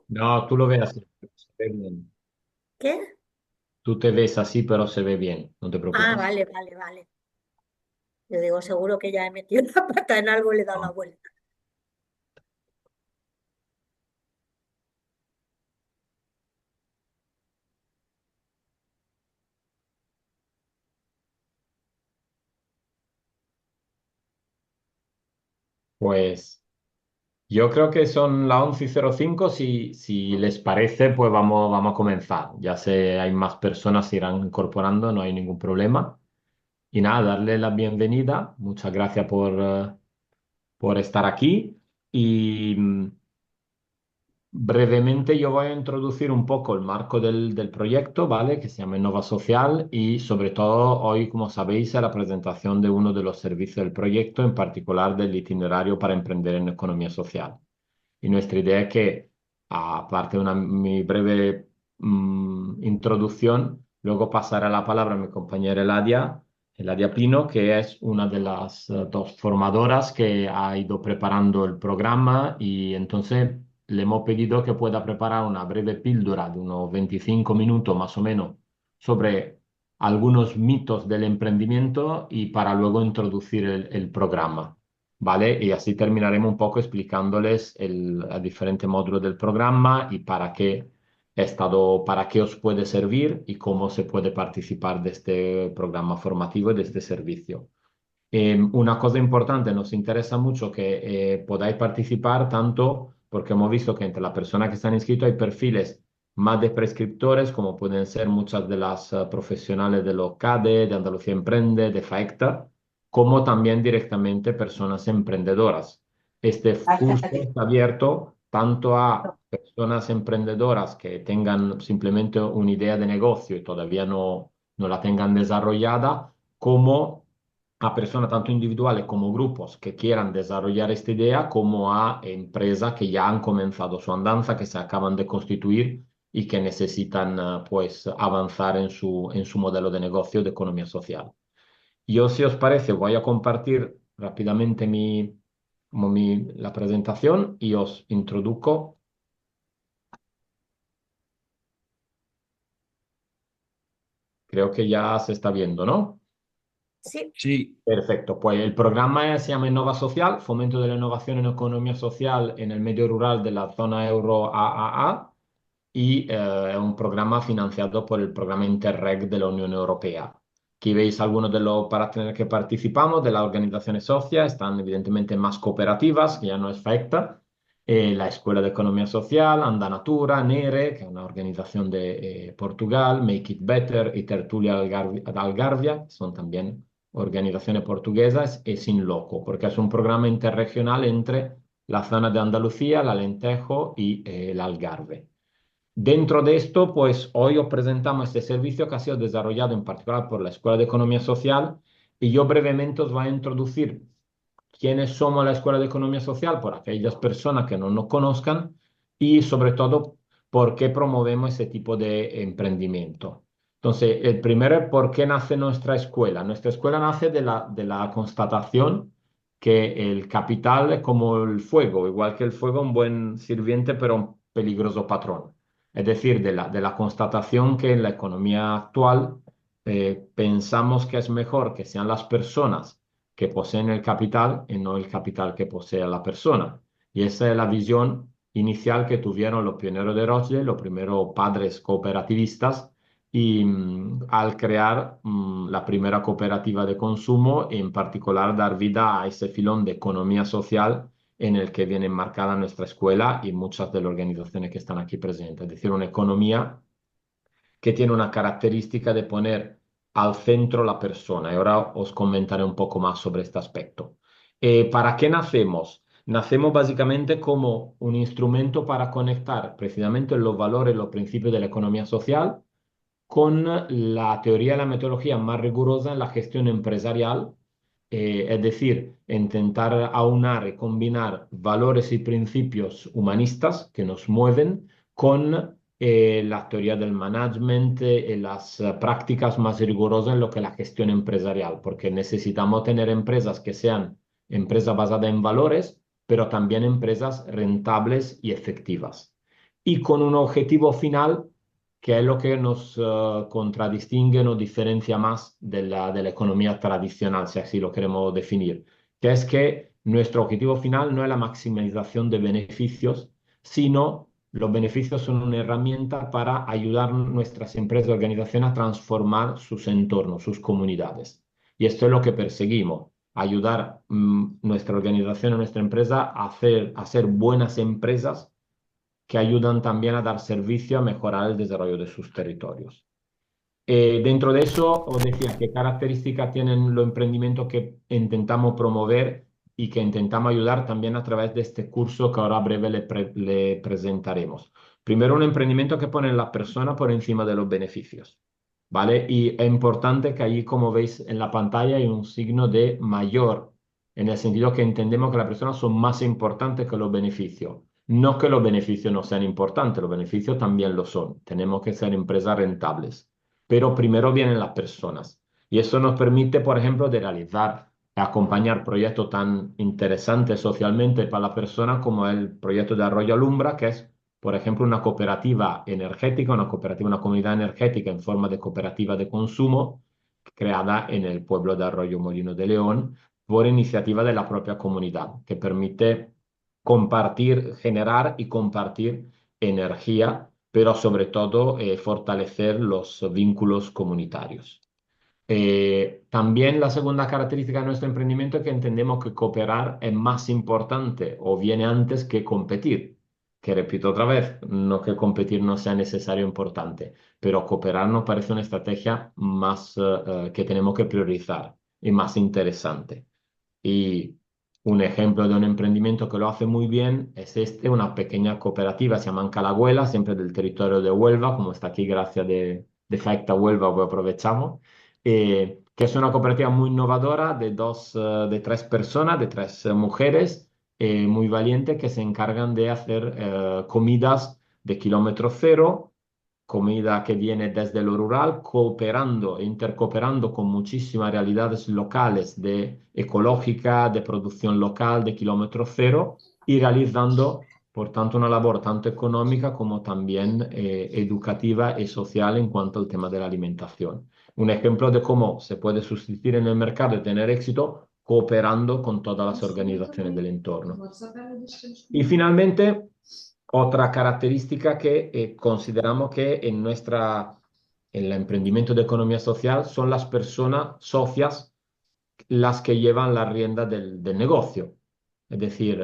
No, tú lo ves así, pero se ve bien. ¿Qué? Tú te ves así, pero se ve bien, no te Ah, preocupes. vale, vale, vale. Yo digo, seguro que ya he metido la pata en algo y le he dado la No. vuelta. Pues yo creo que son las 11:05. Si les parece, pues vamos a comenzar. Ya sé, hay más personas se irán incorporando, no hay ningún problema. Y nada, darle la bienvenida. Muchas gracias por estar aquí. Y brevemente yo voy a introducir un poco el marco del proyecto, ¿vale? Que se llama Innova Social y sobre todo hoy, como sabéis, es la presentación de uno de los servicios del proyecto, en particular del itinerario para emprender en economía social. Y nuestra idea es que, aparte de mi breve introducción, luego pasará la palabra a mi compañera Eladia Pino, que es una de las dos formadoras que ha ido preparando el programa y entonces le hemos pedido que pueda preparar una breve píldora de unos 25 minutos más o menos sobre algunos mitos del emprendimiento y para luego introducir el programa. ¿Vale? Y así terminaremos un poco explicándoles el diferente módulo del programa y para qué os puede servir y cómo se puede participar de este programa formativo y de este servicio. Una cosa importante, nos interesa mucho que podáis participar tanto porque hemos visto que entre las personas que están inscritas hay perfiles más de prescriptores, como pueden ser muchas de las profesionales de los CADE, de Andalucía Emprende, de FAECTA, como también directamente personas emprendedoras. Este curso está abierto tanto a personas emprendedoras que tengan simplemente una idea de negocio y todavía no la tengan desarrollada, como a personas tanto individuales como grupos que quieran desarrollar esta idea, como a empresas que ya han comenzado su andanza, que se acaban de constituir y que necesitan pues avanzar en su modelo de negocio de economía social. Yo, si os parece, voy a compartir rápidamente la presentación y os introduzco. Creo que ya se está viendo, ¿no? Sí, Sí, Perfecto, pues el programa se llama Innova Social, Fomento de la Innovación en Economía Social en el Medio Rural de la zona euro AAA, y es un programa financiado por el programa Interreg de la Unión Europea. Aquí veis algunos de los partners que participamos, de las organizaciones socias, están evidentemente más cooperativas, que ya no es FAECTA, la Escuela de Economía Social, Andanatura, NERE, que es una organización de Portugal, Make It Better y Tertulia Algarvia, que son también organizaciones portuguesas, y Sin Loco, porque es un programa interregional entre la zona de Andalucía, el Alentejo y el Algarve. Dentro de esto, pues hoy os presentamos este servicio que ha sido desarrollado en particular por la Escuela de Economía Social y yo brevemente os voy a introducir quiénes somos la Escuela de Economía Social por aquellas personas que no nos conozcan y sobre todo por qué promovemos ese tipo de emprendimiento. Entonces, el primero es por qué nace nuestra escuela. Nuestra escuela nace de la constatación que el capital es como el fuego, igual que el fuego, un buen sirviente, pero un peligroso patrón. Es decir, de la constatación que en la economía actual pensamos que es mejor que sean las personas que poseen el capital y no el capital que posee la persona. Y esa es la visión inicial que tuvieron los pioneros de Rothschild, los primeros padres cooperativistas, y al crear la primera cooperativa de consumo, en particular dar vida a ese filón de economía social en el que viene enmarcada nuestra escuela y muchas de las organizaciones que están aquí presentes. Es decir, una economía que tiene una característica de poner al centro la persona. Y ahora os comentaré un poco más sobre este aspecto. ¿Para qué nacemos? Nacemos básicamente como un instrumento para conectar precisamente los valores, los principios de la economía social con la teoría y la metodología más rigurosa en la gestión empresarial, es decir, intentar aunar y combinar valores y principios humanistas que nos mueven con la teoría del management y las prácticas más rigurosas en lo que es la gestión empresarial, porque necesitamos tener empresas que sean empresas basadas en valores, pero también empresas rentables y efectivas. y con un objetivo final que es lo que nos contradistingue, nos diferencia más de la economía tradicional, si así lo queremos definir, que es que nuestro objetivo final no es la maximización de beneficios, sino los beneficios son una herramienta para ayudar a nuestras empresas y organizaciones a transformar sus entornos, sus comunidades. Y esto es lo que perseguimos, ayudar nuestra organización, nuestra empresa a ser buenas empresas que ayudan también a dar servicio a mejorar el desarrollo de sus territorios. Dentro de eso, os decía qué características tienen los emprendimientos que intentamos promover y que intentamos ayudar también a través de este curso que ahora a breve le presentaremos. Primero, un emprendimiento que pone a la persona por encima de los beneficios, ¿vale? Y es importante que allí, como veis en la pantalla, hay un signo de mayor, en el sentido que entendemos que las personas son más importantes que los beneficios. No que los beneficios no sean importantes, los beneficios también lo son. Tenemos que ser empresas rentables, pero primero vienen las personas. Y eso nos permite, por ejemplo, de realizar, acompañar proyectos tan interesantes socialmente para la persona como el proyecto de Arroyo Alumbra, que es, por ejemplo, una cooperativa energética, una cooperativa, una comunidad energética en forma de cooperativa de consumo creada en el pueblo de Arroyo Molino de León por iniciativa de la propia comunidad, que permite compartir, generar y compartir energía, pero sobre todo fortalecer los vínculos comunitarios. También la segunda característica de nuestro emprendimiento es que entendemos que cooperar es más importante o viene antes que competir. Que repito otra vez, no que competir no sea necesario o importante, pero cooperar nos parece una estrategia más que tenemos que priorizar y más interesante. Y un ejemplo de un emprendimiento que lo hace muy bien es este, una pequeña cooperativa, se llama Calahuela, siempre del territorio de Huelva, como está aquí gracias de Facta Huelva, pues aprovechamos, que es una cooperativa muy innovadora de tres personas, de tres mujeres muy valientes que se encargan de hacer comidas de kilómetro cero, comida que viene desde lo rural, cooperando e intercooperando con muchísimas realidades locales de ecológica, de producción local, de kilómetro cero, y realizando, por tanto, una labor tanto económica como también educativa y social en cuanto al tema de la alimentación. Un ejemplo de cómo se puede sustituir en el mercado y tener éxito cooperando con todas las organizaciones del entorno. Y finalmente, otra característica que consideramos que en el emprendimiento de economía social son las personas socias las que llevan la rienda del negocio. Es decir,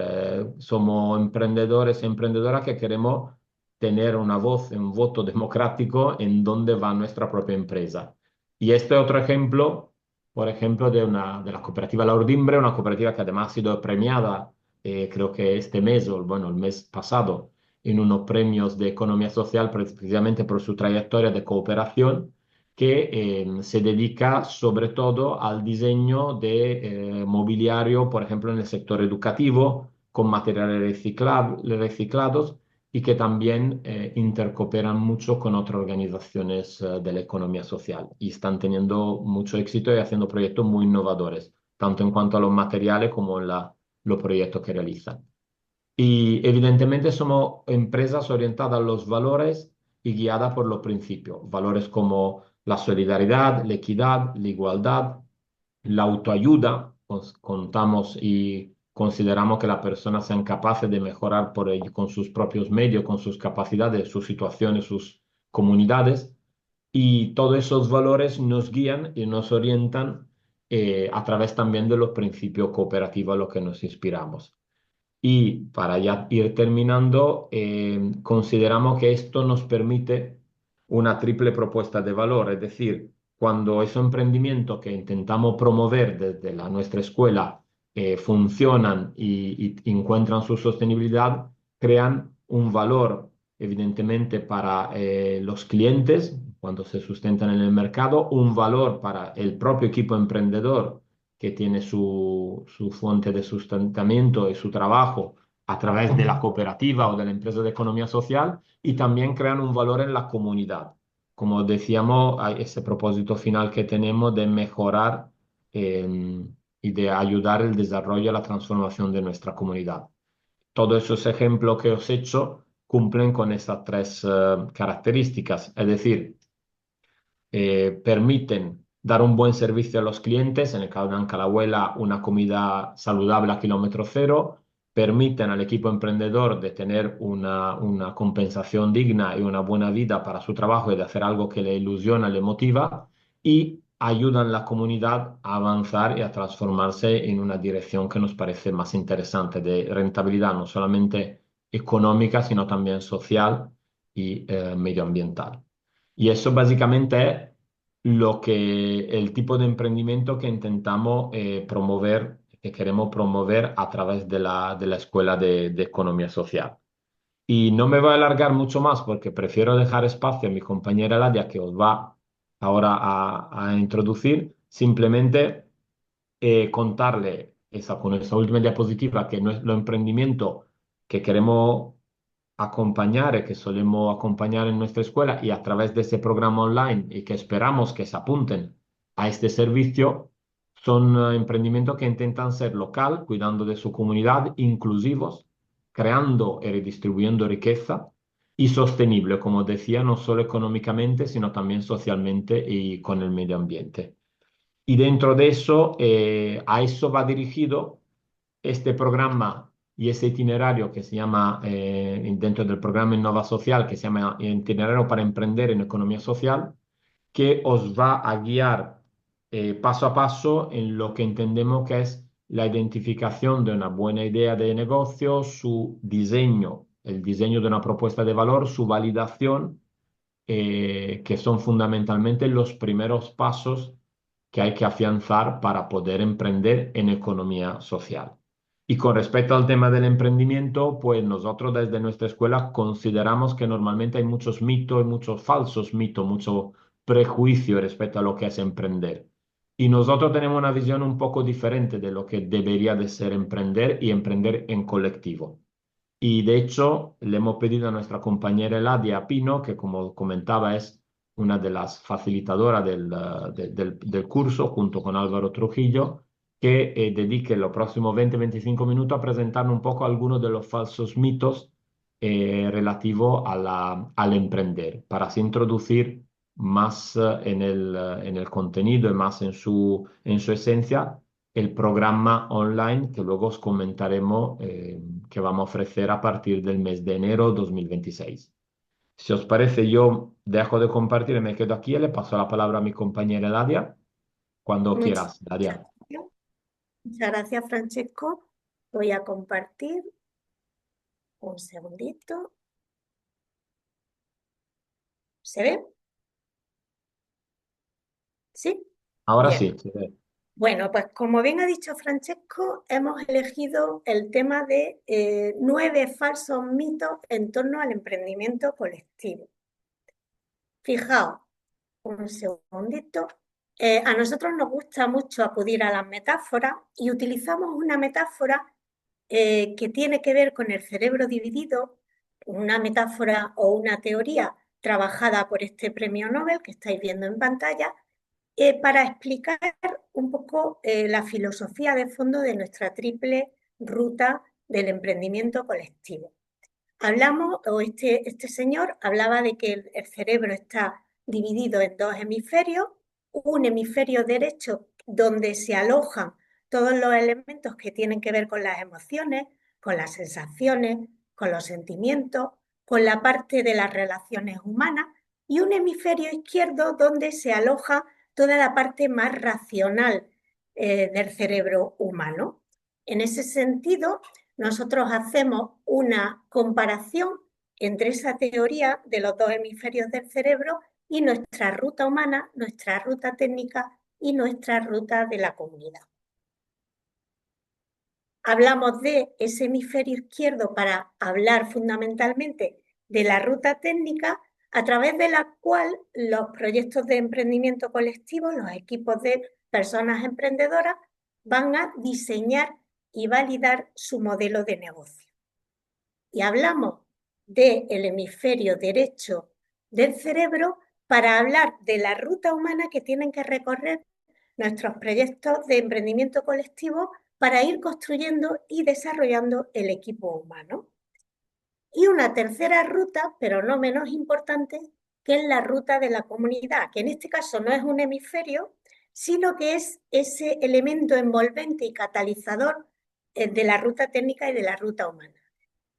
somos emprendedores y emprendedoras que queremos tener una voz, un voto democrático en dónde va nuestra propia empresa. Y este es otro ejemplo, por ejemplo, de la cooperativa La Urdimbre, una cooperativa que además ha sido premiada, creo que este mes, o bueno, el mes pasado, en unos premios de economía social precisamente por su trayectoria de cooperación que se dedica sobre todo al diseño de mobiliario, por ejemplo, en el sector educativo, con materiales reciclados y que también intercooperan mucho con otras organizaciones de la economía social y están teniendo mucho éxito y haciendo proyectos muy innovadores, tanto en cuanto a los materiales como en los proyectos que realizan. Y evidentemente somos empresas orientadas a los valores y guiadas por los principios. Valores como la solidaridad, la equidad, la igualdad, la autoayuda. Contamos y consideramos que las personas sean capaces de mejorar por ello, con sus propios medios, con sus capacidades, sus situaciones, sus comunidades. Y todos esos valores nos guían y nos orientan a través también de los principios cooperativos a los que nos inspiramos. Y para ya ir terminando, consideramos que esto nos permite una triple propuesta de valor, es decir, cuando esos emprendimientos que intentamos promover desde nuestra escuela funcionan y encuentran su sostenibilidad, crean un valor evidentemente para los clientes cuando se sustentan en el mercado, un valor para el propio equipo emprendedor que tiene su fuente de sustentamiento y su trabajo a través de la cooperativa o de la empresa de economía social y también crean un valor en la comunidad. Como decíamos, hay ese propósito final que tenemos de mejorar y de ayudar el desarrollo y la transformación de nuestra comunidad. Todos esos ejemplos que os he hecho cumplen con esas tres características. Es decir, permiten dar un buen servicio a los clientes, en el caso de Ancalahuela, una comida saludable a kilómetro cero, permiten al equipo emprendedor de tener una compensación digna y una buena vida para su trabajo y de hacer algo que le ilusiona, le motiva, y ayudan a la comunidad a avanzar y a transformarse en una dirección que nos parece más interesante, de rentabilidad no solamente económica, sino también social y medioambiental. Y eso básicamente es el tipo de emprendimiento que intentamos promover, que queremos promover a través de la Escuela de Economía Social. Y no me voy a alargar mucho más porque prefiero dejar espacio a mi compañera Ladia que os va ahora a introducir. Simplemente contarle con esa última diapositiva que no es lo emprendimiento que queremos acompañar y que solemos acompañar en nuestra escuela y a través de ese programa online y que esperamos que se apunten a este servicio, son emprendimientos que intentan ser local, cuidando de su comunidad, inclusivos, creando y redistribuyendo riqueza y sostenible, como decía, no solo económicamente, sino también socialmente y con el medio ambiente. Y dentro de eso, a eso va dirigido este programa y ese itinerario que se llama, dentro del programa Innova Social, que se llama Itinerario para Emprender en Economía Social, que os va a guiar paso a paso en lo que entendemos que es la identificación de una buena idea de negocio, su diseño, el diseño de una propuesta de valor, su validación, que son fundamentalmente los primeros pasos que hay que afianzar para poder emprender en economía social. Y con respecto al tema del emprendimiento, pues nosotros desde nuestra escuela consideramos que normalmente hay muchos mitos, muchos falsos mitos, mucho prejuicio respecto a lo que es emprender. Y nosotros tenemos una visión un poco diferente de lo que debería de ser emprender y emprender en colectivo. Y de hecho, le hemos pedido a nuestra compañera Eladia Pino, que como comentaba es una de las facilitadoras del curso, junto con Álvaro Trujillo, que dedique los próximos 20-25 minutos a presentarnos un poco algunos de los falsos mitos relativos al emprender, para así introducir más en el contenido y más en su esencia el programa online que luego os comentaremos que vamos a ofrecer a partir del mes de enero 2026. Si os parece, yo dejo de compartir y me quedo aquí y le paso la palabra a mi compañera Ladia cuando Muchas quieras. Ladia. gracias. Muchas gracias, Francesco. Voy a compartir un segundito. ¿Se ve? ¿Sí? Ahora Bien. sí. Sí. Bueno, pues como bien ha dicho Francesco, hemos elegido el tema de 9 falsos mitos en torno al emprendimiento colectivo. Fijaos, un segundito. A nosotros nos gusta mucho acudir a las metáforas y utilizamos una metáfora que tiene que ver con el cerebro dividido, una metáfora o una teoría trabajada por este premio Nobel que estáis viendo en pantalla, para explicar un poco la filosofía de fondo de nuestra triple ruta del emprendimiento colectivo. Hablamos, o este señor hablaba de que el cerebro está dividido en dos hemisferios, un hemisferio derecho donde se alojan todos los elementos que tienen que ver con las emociones, con las sensaciones, con los sentimientos, con la parte de las relaciones humanas, y un hemisferio izquierdo donde se aloja toda la parte más racional del cerebro humano. En ese sentido, nosotros hacemos una comparación entre esa teoría de los dos hemisferios del cerebro y nuestra ruta humana, nuestra ruta técnica y nuestra ruta de la comunidad. Hablamos de ese hemisferio izquierdo para hablar fundamentalmente de la ruta técnica, a través de la cual los proyectos de emprendimiento colectivo, los equipos de personas emprendedoras, van a diseñar y validar su modelo de negocio. Y hablamos del hemisferio derecho del cerebro para hablar de la ruta humana que tienen que recorrer nuestros proyectos de emprendimiento colectivo para ir construyendo y desarrollando el equipo humano. Y una tercera ruta, pero no menos importante, que es la ruta de la comunidad, que en este caso no es un hemisferio, sino que es ese elemento envolvente y catalizador de la ruta técnica y de la ruta humana.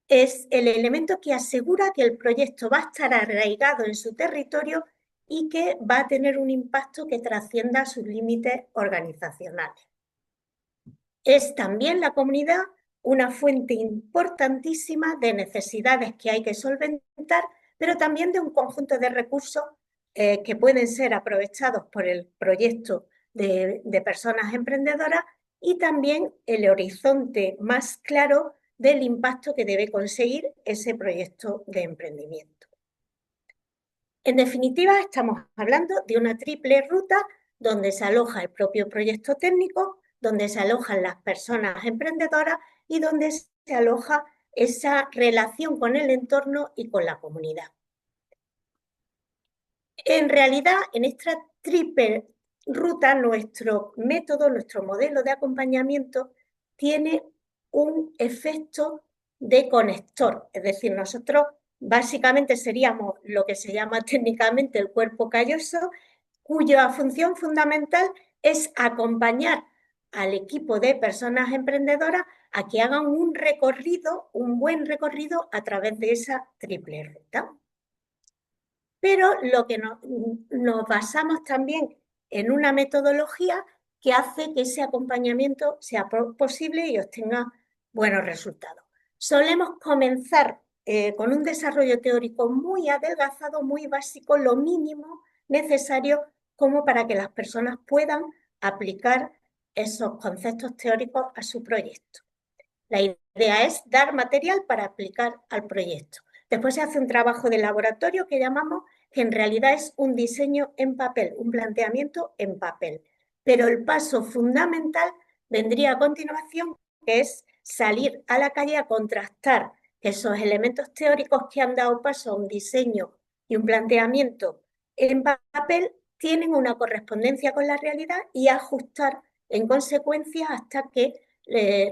Es el elemento que asegura que el proyecto va a estar arraigado en su territorio y que va a tener un impacto que trascienda sus límites organizacionales. Es también la comunidad una fuente importantísima de necesidades que hay que solventar, pero también de un conjunto de recursos que pueden ser aprovechados por el proyecto de personas emprendedoras y también el horizonte más claro del impacto que debe conseguir ese proyecto de emprendimiento. En definitiva, estamos hablando de una triple ruta donde se aloja el propio proyecto técnico, donde se alojan las personas emprendedoras y donde se aloja esa relación con el entorno y con la comunidad. En realidad, en esta triple ruta, nuestro método, nuestro modelo de acompañamiento tiene un efecto de conector. Es decir, nosotros básicamente seríamos lo que se llama técnicamente el cuerpo calloso, cuya función fundamental es acompañar al equipo de personas emprendedoras a que hagan un recorrido, un buen recorrido a través de esa triple ruta. Pero lo que nos basamos también en una metodología que hace que ese acompañamiento sea posible y obtenga buenos resultados. Solemos comenzar con un desarrollo teórico muy adelgazado, muy básico, lo mínimo necesario como para que las personas puedan aplicar esos conceptos teóricos a su proyecto. La idea es dar material para aplicar al proyecto. Después se hace un trabajo de laboratorio que llamamos, que en realidad es un diseño en papel, un planteamiento en papel. Pero el paso fundamental vendría a continuación, que es salir a la calle a contrastar esos elementos teóricos que han dado paso a un diseño y un planteamiento en papel tienen una correspondencia con la realidad y ajustar en consecuencia hasta que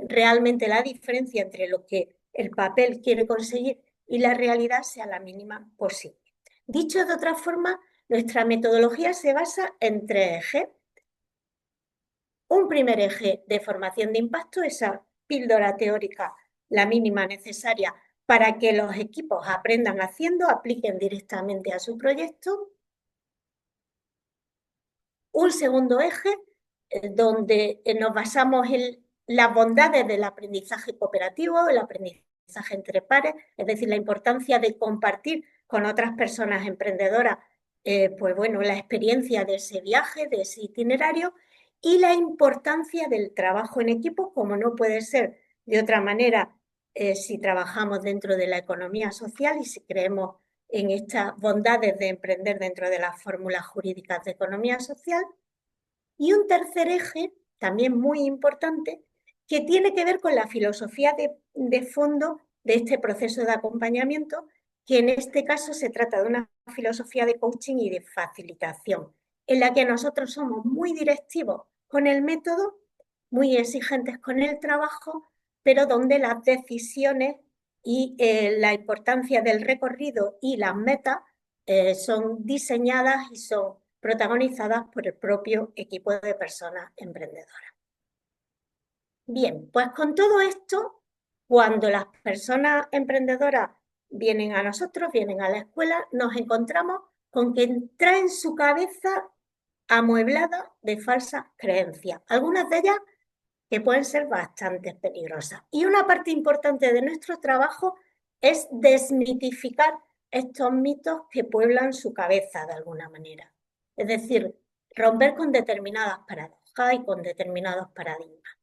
realmente la diferencia entre lo que el papel quiere conseguir y la realidad sea la mínima posible. Dicho de otra forma, nuestra metodología se basa en tres ejes. Un primer eje de formación de impacto, esa píldora teórica, la mínima necesaria para que los equipos aprendan haciendo, apliquen directamente a su proyecto. Un segundo eje donde nos basamos en las bondades del aprendizaje cooperativo, el aprendizaje entre pares, es decir, la importancia de compartir con otras personas emprendedoras, pues bueno, la experiencia de ese viaje, de ese itinerario y la importancia del trabajo en equipo, como no puede ser de otra manera si trabajamos dentro de la economía social y si creemos en estas bondades de emprender dentro de las fórmulas jurídicas de economía social. Y un tercer eje, también muy importante, que tiene que ver con la filosofía de fondo de este proceso de acompañamiento, que en este caso se trata de una filosofía de coaching y de facilitación, en la que nosotros somos muy directivos con el método, muy exigentes con el trabajo, pero donde las decisiones y la importancia del recorrido y las metas son diseñadas y son protagonizadas por el propio equipo de personas emprendedoras. Bien, pues con todo esto, cuando las personas emprendedoras vienen a nosotros, vienen a la escuela, nos encontramos con que traen su cabeza amueblada de falsas creencias, algunas de ellas que pueden ser bastante peligrosas. Y una parte importante de nuestro trabajo es desmitificar estos mitos que pueblan su cabeza de alguna manera. Es decir, romper con determinadas paradojas y con determinados paradigmas.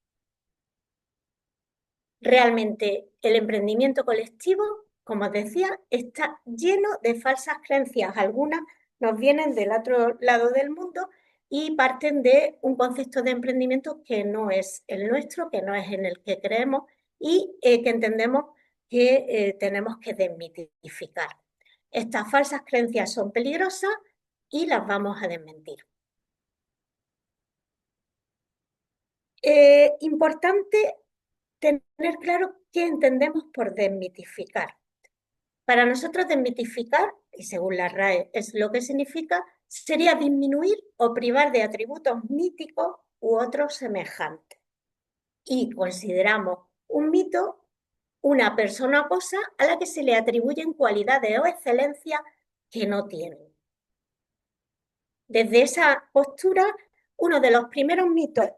Realmente el emprendimiento colectivo, como os decía, está lleno de falsas creencias. Algunas nos vienen del otro lado del mundo y parten de un concepto de emprendimiento que no es el nuestro, que no es en el que creemos y que entendemos que tenemos que desmitificar. Estas falsas creencias son peligrosas y las vamos a desmentir. Importante tener claro qué entendemos por desmitificar. Para nosotros desmitificar, y según la RAE es lo que significa, sería disminuir o privar de atributos míticos u otros semejantes. Y consideramos un mito una persona o cosa a la que se le atribuyen cualidades o excelencias que no tienen. Desde esa postura, uno de los primeros mitos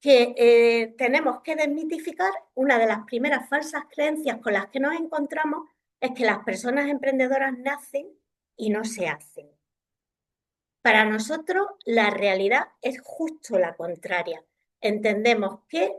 que tenemos que desmitificar, una de las primeras falsas creencias con las que nos encontramos es que las personas emprendedoras nacen y no se hacen. Para nosotros, la realidad es justo la contraria. Entendemos que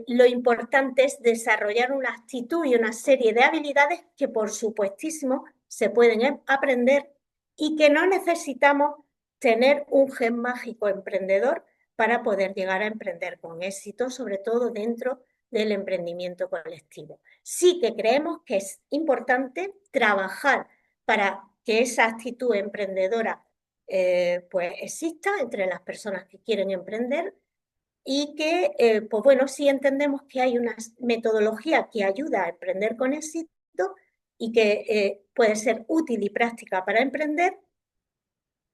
lo importante es desarrollar una actitud y una serie de habilidades que, por supuestísimo, se pueden aprender y que no necesitamos tener un gen mágico emprendedor para poder llegar a emprender con éxito, sobre todo dentro del emprendimiento colectivo. Sí que creemos que es importante trabajar para que esa actitud emprendedora pues exista entre las personas que quieren emprender y que, pues bueno, sí entendemos que hay una metodología que ayuda a emprender con éxito y que puede ser útil y práctica para emprender.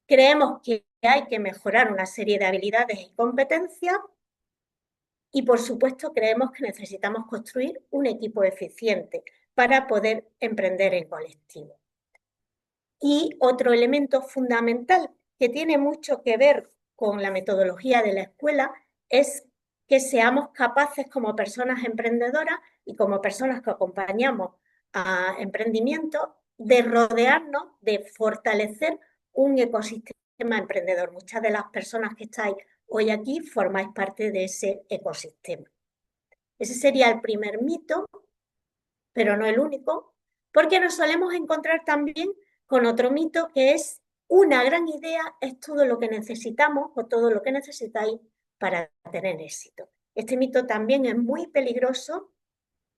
Creemos que hay que mejorar una serie de habilidades y competencias y, por supuesto, creemos que necesitamos construir un equipo eficiente para poder emprender en colectivo. Y otro elemento fundamental que tiene mucho que ver con la metodología de la escuela es que seamos capaces como personas emprendedoras y como personas que acompañamos a emprendimiento de rodearnos, de fortalecer un ecosistema emprendedor. Muchas de las personas que estáis hoy aquí formáis parte de ese ecosistema. Ese sería el primer mito, pero no el único, porque nos solemos encontrar también con otro mito que es una gran idea es todo lo que necesitamos o todo lo que necesitáis para tener éxito. Este mito también es muy peligroso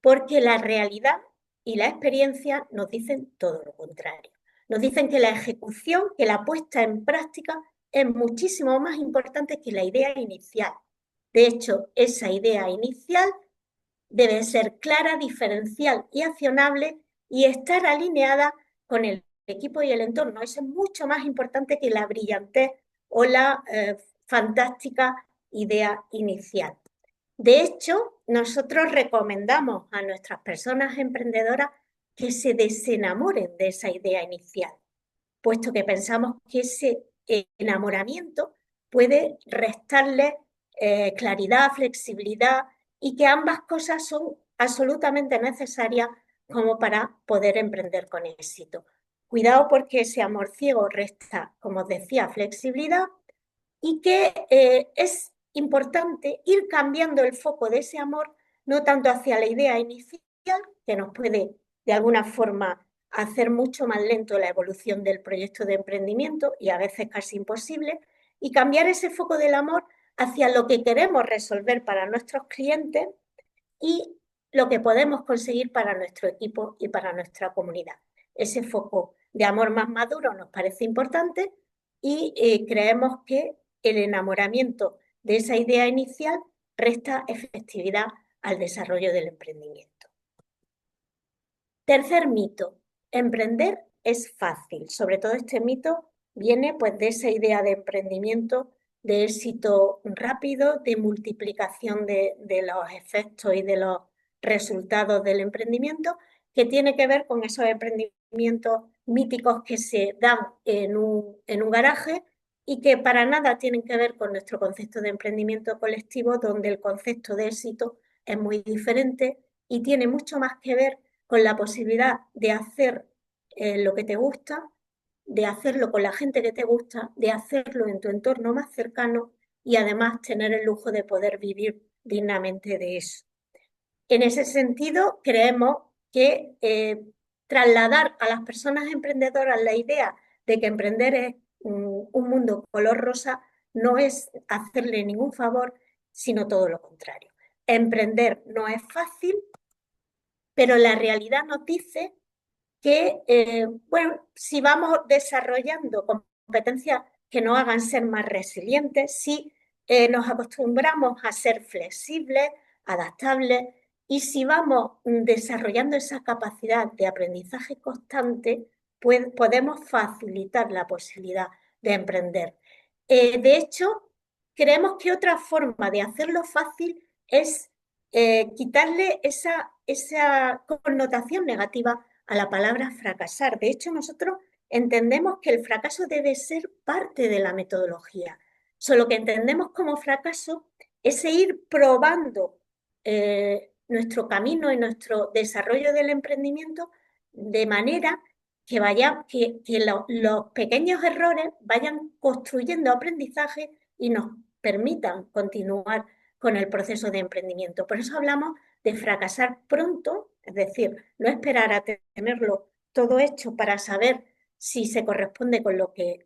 porque la realidad y la experiencia nos dicen todo lo contrario. Nos dicen que la ejecución, que la puesta en práctica es muchísimo más importante que la idea inicial. De hecho, esa idea inicial debe ser clara, diferencial y accionable y estar alineada con el equipo y el entorno. Eso es mucho más importante que la brillantez o la fantástica idea inicial. De hecho, nosotros recomendamos a nuestras personas emprendedoras que se desenamoren de esa idea inicial, puesto que pensamos que ese enamoramiento puede restarle claridad, flexibilidad y que ambas cosas son absolutamente necesarias como para poder emprender con éxito. Cuidado porque ese amor ciego resta, como os decía, flexibilidad y que es importante ir cambiando el foco de ese amor, no tanto hacia la idea inicial, que nos puede de alguna forma hacer mucho más lento la evolución del proyecto de emprendimiento y a veces casi imposible, y cambiar ese foco del amor hacia lo que queremos resolver para nuestros clientes y lo que podemos conseguir para nuestro equipo y para nuestra comunidad. Ese foco de amor más maduro nos parece importante y creemos que el enamoramiento de esa idea inicial resta efectividad al desarrollo del emprendimiento. Tercer mito, emprender es fácil. Sobre todo este mito viene pues de esa idea de emprendimiento de éxito rápido, de multiplicación de los efectos y de los resultados del emprendimiento, que tiene que ver con esos emprendimientos míticos que se dan en un garaje y que para nada tienen que ver con nuestro concepto de emprendimiento colectivo, donde el concepto de éxito es muy diferente y tiene mucho más que ver con la posibilidad de hacer lo que te gusta, de hacerlo con la gente que te gusta, de hacerlo en tu entorno más cercano y además tener el lujo de poder vivir dignamente de eso. En ese sentido, creemos que trasladar a las personas emprendedoras la idea de que emprender es un mundo color rosa no es hacerle ningún favor, sino todo lo contrario. Emprender no es fácil, pero la realidad nos dice que, bueno, si vamos desarrollando competencias que nos hagan ser más resilientes, si nos acostumbramos a ser flexibles, adaptables, Y si vamos desarrollando esa capacidad de aprendizaje constante, pues podemos facilitar la posibilidad de emprender. De hecho, creemos que otra forma de hacerlo fácil es quitarle esa connotación negativa a la palabra fracasar. De hecho, nosotros entendemos que el fracaso debe ser parte de la metodología. Solo que entendemos como fracaso ese ir probando nuestro camino y nuestro desarrollo del emprendimiento de manera que los pequeños errores vayan construyendo aprendizaje y nos permitan continuar con el proceso de emprendimiento. Por eso hablamos de fracasar pronto, es decir, no esperar a tenerlo todo hecho para saber si se corresponde con lo que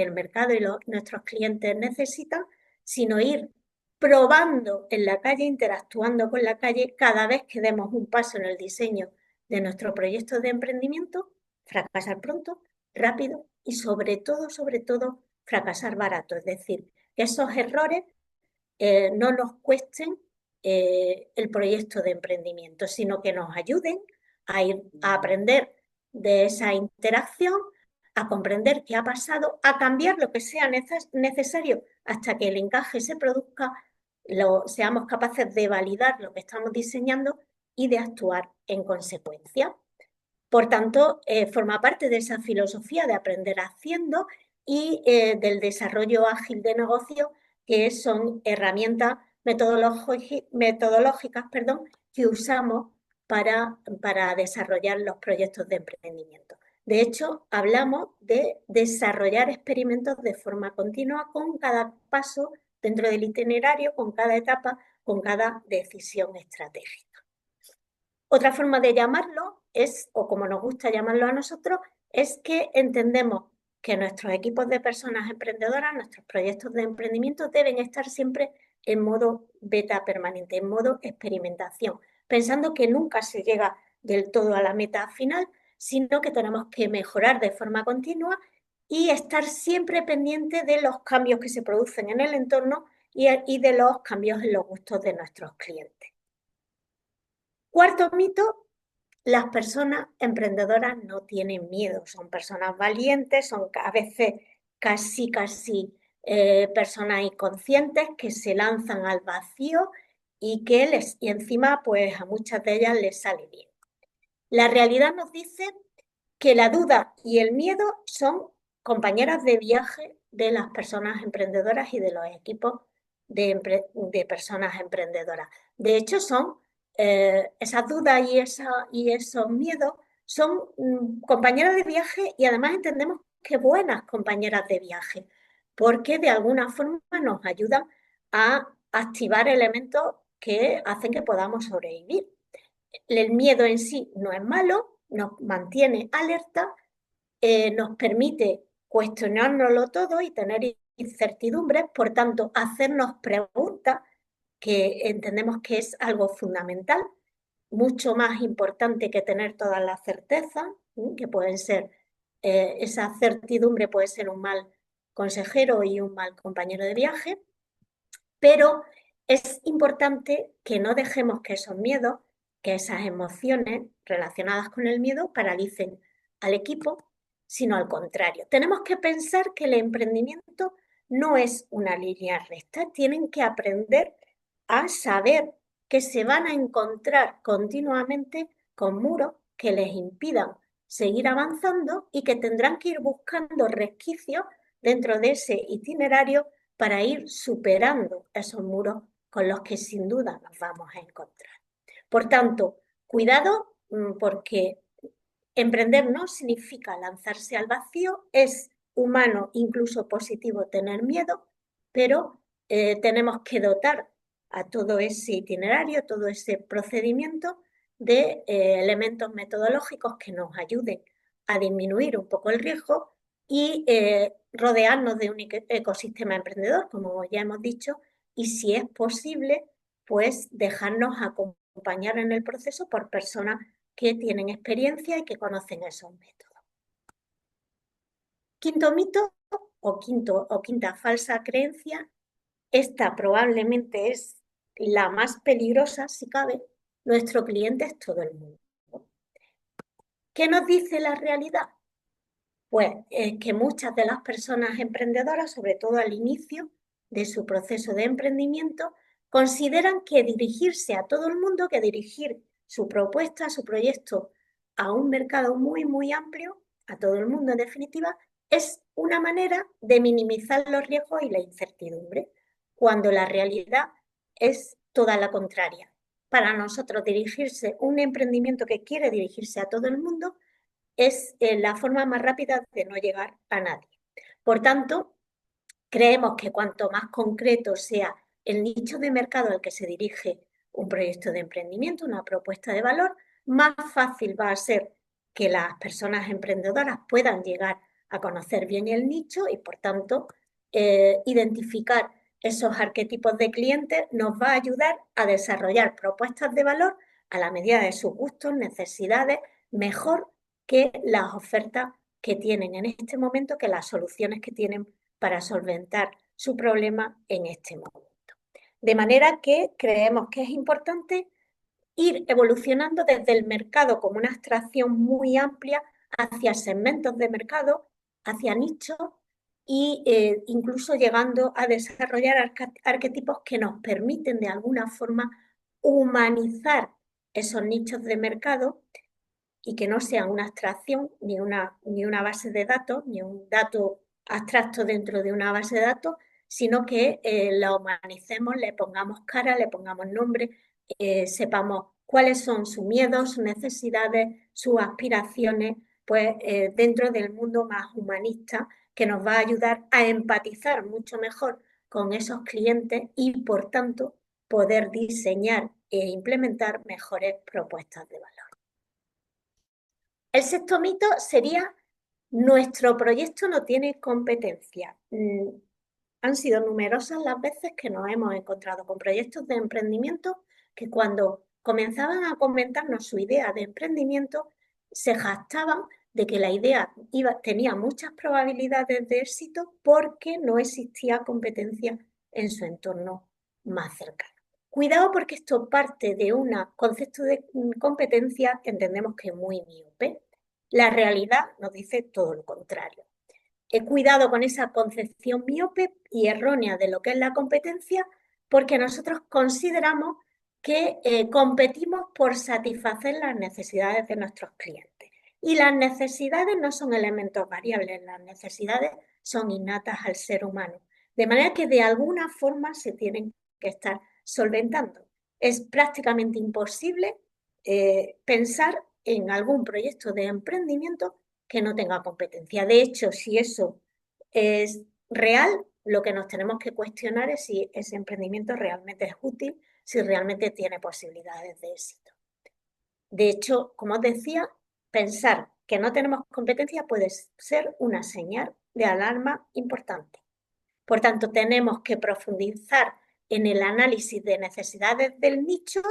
el mercado y nuestros clientes necesitan, sino ir probando en la calle, interactuando con la calle cada vez que demos un paso en el diseño de nuestro proyecto de emprendimiento, fracasar pronto, rápido y sobre todo, fracasar barato. Es decir, que esos errores no nos cuesten el proyecto de emprendimiento, sino que nos ayuden a aprender de esa interacción, a comprender qué ha pasado, a cambiar lo que sea necesario hasta que el encaje se produzca, seamos capaces de validar lo que estamos diseñando y de actuar en consecuencia. Por tanto, forma parte de esa filosofía de aprender haciendo y del desarrollo ágil de negocio, que son herramientas metodológicas, que usamos para desarrollar los proyectos de emprendimiento. De hecho, hablamos de desarrollar experimentos de forma continua con cada paso dentro del itinerario, con cada etapa, con cada decisión estratégica. Otra forma de llamarlo es, o como nos gusta llamarlo a nosotros, es que entendemos que nuestros equipos de personas emprendedoras, nuestros proyectos de emprendimiento deben estar siempre en modo beta permanente, en modo experimentación, pensando que nunca se llega del todo a la meta final, sino que tenemos que mejorar de forma continua y estar siempre pendiente de los cambios que se producen en el entorno y de los cambios en los gustos de nuestros clientes. Cuarto mito, las personas emprendedoras no tienen miedo, son personas valientes, son a veces casi personas inconscientes que se lanzan al vacío y encima pues a muchas de ellas les sale bien. La realidad nos dice que la duda y el miedo son compañeras de viaje de las personas emprendedoras y de los equipos de personas emprendedoras. De hecho, son esas dudas y esos miedos son compañeras de viaje y además entendemos que buenas compañeras de viaje, porque de alguna forma nos ayudan a activar elementos que hacen que podamos sobrevivir. El miedo en sí no es malo, nos mantiene alerta, nos permite cuestionárnoslo todo y tener incertidumbres, por tanto, hacernos preguntas que entendemos que es algo fundamental, mucho más importante que tener todas las certezas, que pueden ser, esa certidumbre puede ser un mal consejero y un mal compañero de viaje, pero es importante que no dejemos que esos miedos, que esas emociones relacionadas con el miedo paralicen al equipo, sino al contrario. Tenemos que pensar que el emprendimiento no es una línea recta, tienen que aprender a saber que se van a encontrar continuamente con muros que les impidan seguir avanzando y que tendrán que ir buscando resquicios dentro de ese itinerario para ir superando esos muros con los que sin duda nos vamos a encontrar. Por tanto, cuidado porque emprender no significa lanzarse al vacío, es humano, incluso positivo tener miedo, pero tenemos que dotar a todo ese itinerario, todo ese procedimiento de elementos metodológicos que nos ayuden a disminuir un poco el riesgo y rodearnos de un ecosistema emprendedor, como ya hemos dicho, y si es posible, pues dejarnos acompañar en el proceso por personas que tienen experiencia y que conocen esos métodos. Quinto mito o quinta falsa creencia, esta probablemente es la más peligrosa, si cabe, Nuestro cliente es todo el mundo. ¿Qué nos dice la realidad? Pues que muchas de las personas emprendedoras, sobre todo al inicio de su proceso de emprendimiento, consideran que dirigirse a todo el mundo, que dirigir su propuesta, su proyecto a un mercado muy, muy amplio, a todo el mundo en definitiva, es una manera de minimizar los riesgos y la incertidumbre, cuando la realidad es toda la contraria. Para nosotros dirigirse, un emprendimiento que quiere dirigirse a todo el mundo, es la forma más rápida de no llegar a nadie. Por tanto, creemos que cuanto más concreto sea el nicho de mercado al que se dirige un proyecto de emprendimiento, una propuesta de valor, más fácil va a ser que las personas emprendedoras puedan llegar a conocer bien el nicho y, por tanto, identificar esos arquetipos de clientes nos va a ayudar a desarrollar propuestas de valor a la medida de sus gustos, necesidades, mejor que las ofertas que tienen en este momento, que las soluciones que tienen para solventar su problema en este momento. De manera que creemos que es importante ir evolucionando desde el mercado como una abstracción muy amplia hacia segmentos de mercado, hacia nichos e incluso llegando a desarrollar arquetipos que nos permiten de alguna forma humanizar esos nichos de mercado y que no sean una abstracción ni una base de datos, ni un dato abstracto dentro de una base de datos, sino que la humanicemos, le pongamos cara, le pongamos nombre, sepamos cuáles son sus miedos, sus necesidades, sus aspiraciones, pues dentro del mundo más humanista, que nos va a ayudar a empatizar mucho mejor con esos clientes y, por tanto, poder diseñar e implementar mejores propuestas de valor. El sexto mito sería: nuestro proyecto no tiene competencia. Han sido numerosas las veces que nos hemos encontrado con proyectos de emprendimiento que, cuando comenzaban a comentarnos su idea de emprendimiento, se jactaban de que la idea tenía muchas probabilidades de éxito porque no existía competencia en su entorno más cercano. Cuidado, porque esto parte de un concepto de competencia que entendemos que es muy miope. La realidad nos dice todo lo contrario. Cuidado con esa concepción miope y errónea de lo que es la competencia, porque nosotros consideramos que competimos por satisfacer las necesidades de nuestros clientes. Y las necesidades no son elementos variables, las necesidades son innatas al ser humano. De manera que de alguna forma se tienen que estar solventando. Es prácticamente imposible pensar en algún proyecto de emprendimiento que no tenga competencia. De hecho, si eso es real, lo que nos tenemos que cuestionar es si ese emprendimiento realmente es útil, si realmente tiene posibilidades de éxito. De hecho, como os decía, pensar que no tenemos competencia puede ser una señal de alarma importante. Por tanto, tenemos que profundizar en el análisis de necesidades del nicho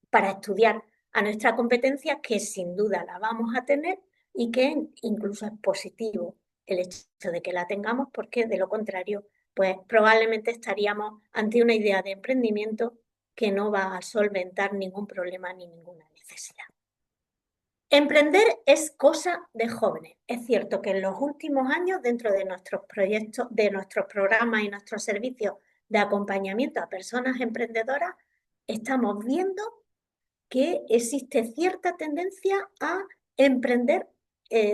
para estudiar a nuestra competencia, que sin duda la vamos a tener y que incluso es positivo el hecho de que la tengamos, porque de lo contrario, pues probablemente estaríamos ante una idea de emprendimiento que no va a solventar ningún problema ni ninguna necesidad. Emprender es cosa de jóvenes. Es cierto que en los últimos años, dentro de nuestros proyectos, de nuestros programas y nuestros servicios de acompañamiento a personas emprendedoras, estamos viendo que existe cierta tendencia a emprender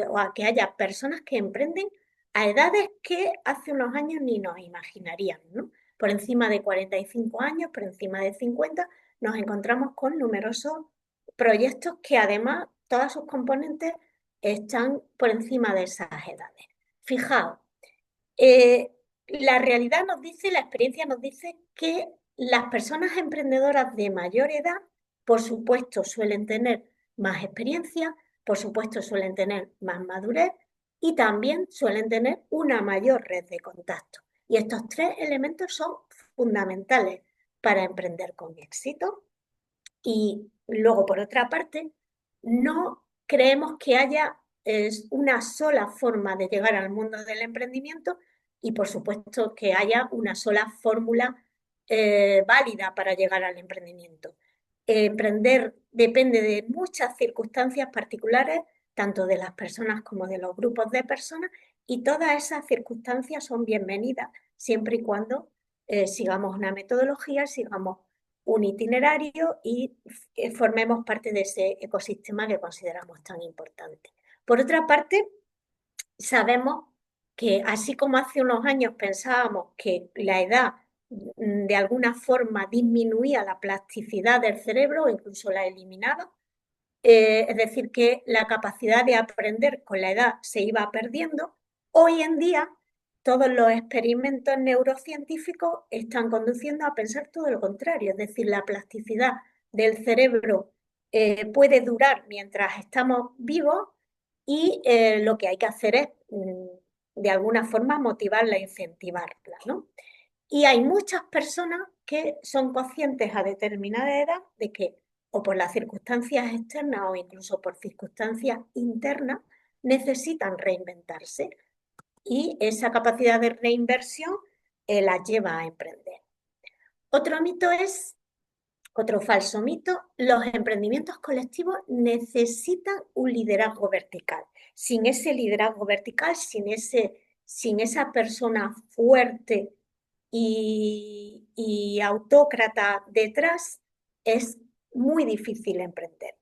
o a que haya personas que emprenden a edades que hace unos años ni nos imaginaríamos, ¿no? Por encima de 45 años, por encima de 50, nos encontramos con numerosos proyectos que, además, todas sus componentes están por encima de esas edades. Fijaos, la realidad nos dice, la experiencia nos dice que las personas emprendedoras de mayor edad, por supuesto, suelen tener más experiencia, por supuesto, suelen tener más madurez y también suelen tener una mayor red de contactos. Y estos tres elementos son fundamentales para emprender con éxito. Y luego, por otra parte, no creemos que haya una sola forma de llegar al mundo del emprendimiento y, por supuesto, que haya una sola fórmula válida para llegar al emprendimiento. emprender depende de muchas circunstancias particulares, tanto de las personas como de los grupos de personas, y todas esas circunstancias son bienvenidas siempre y cuando sigamos una metodología, sigamos un itinerario y formemos parte de ese ecosistema que consideramos tan importante. Por otra parte, sabemos que así como hace unos años pensábamos que la edad de alguna forma disminuía la plasticidad del cerebro o incluso la eliminaba, es decir, que la capacidad de aprender con la edad se iba perdiendo, hoy en día todos los experimentos neurocientíficos están conduciendo a pensar todo lo contrario, es decir, la plasticidad del cerebro puede durar mientras estamos vivos y lo que hay que hacer es, de alguna forma, motivarla e incentivarla, ¿no? Y hay muchas personas que son conscientes a determinada edad de que, o por las circunstancias externas o incluso por circunstancias internas, necesitan reinventarse y esa capacidad de reinversión las lleva a emprender. Otro mito es, otro falso mito, los emprendimientos colectivos necesitan un liderazgo vertical. Sin ese liderazgo vertical, sin esa persona fuerte y autócrata detrás, es muy difícil emprender.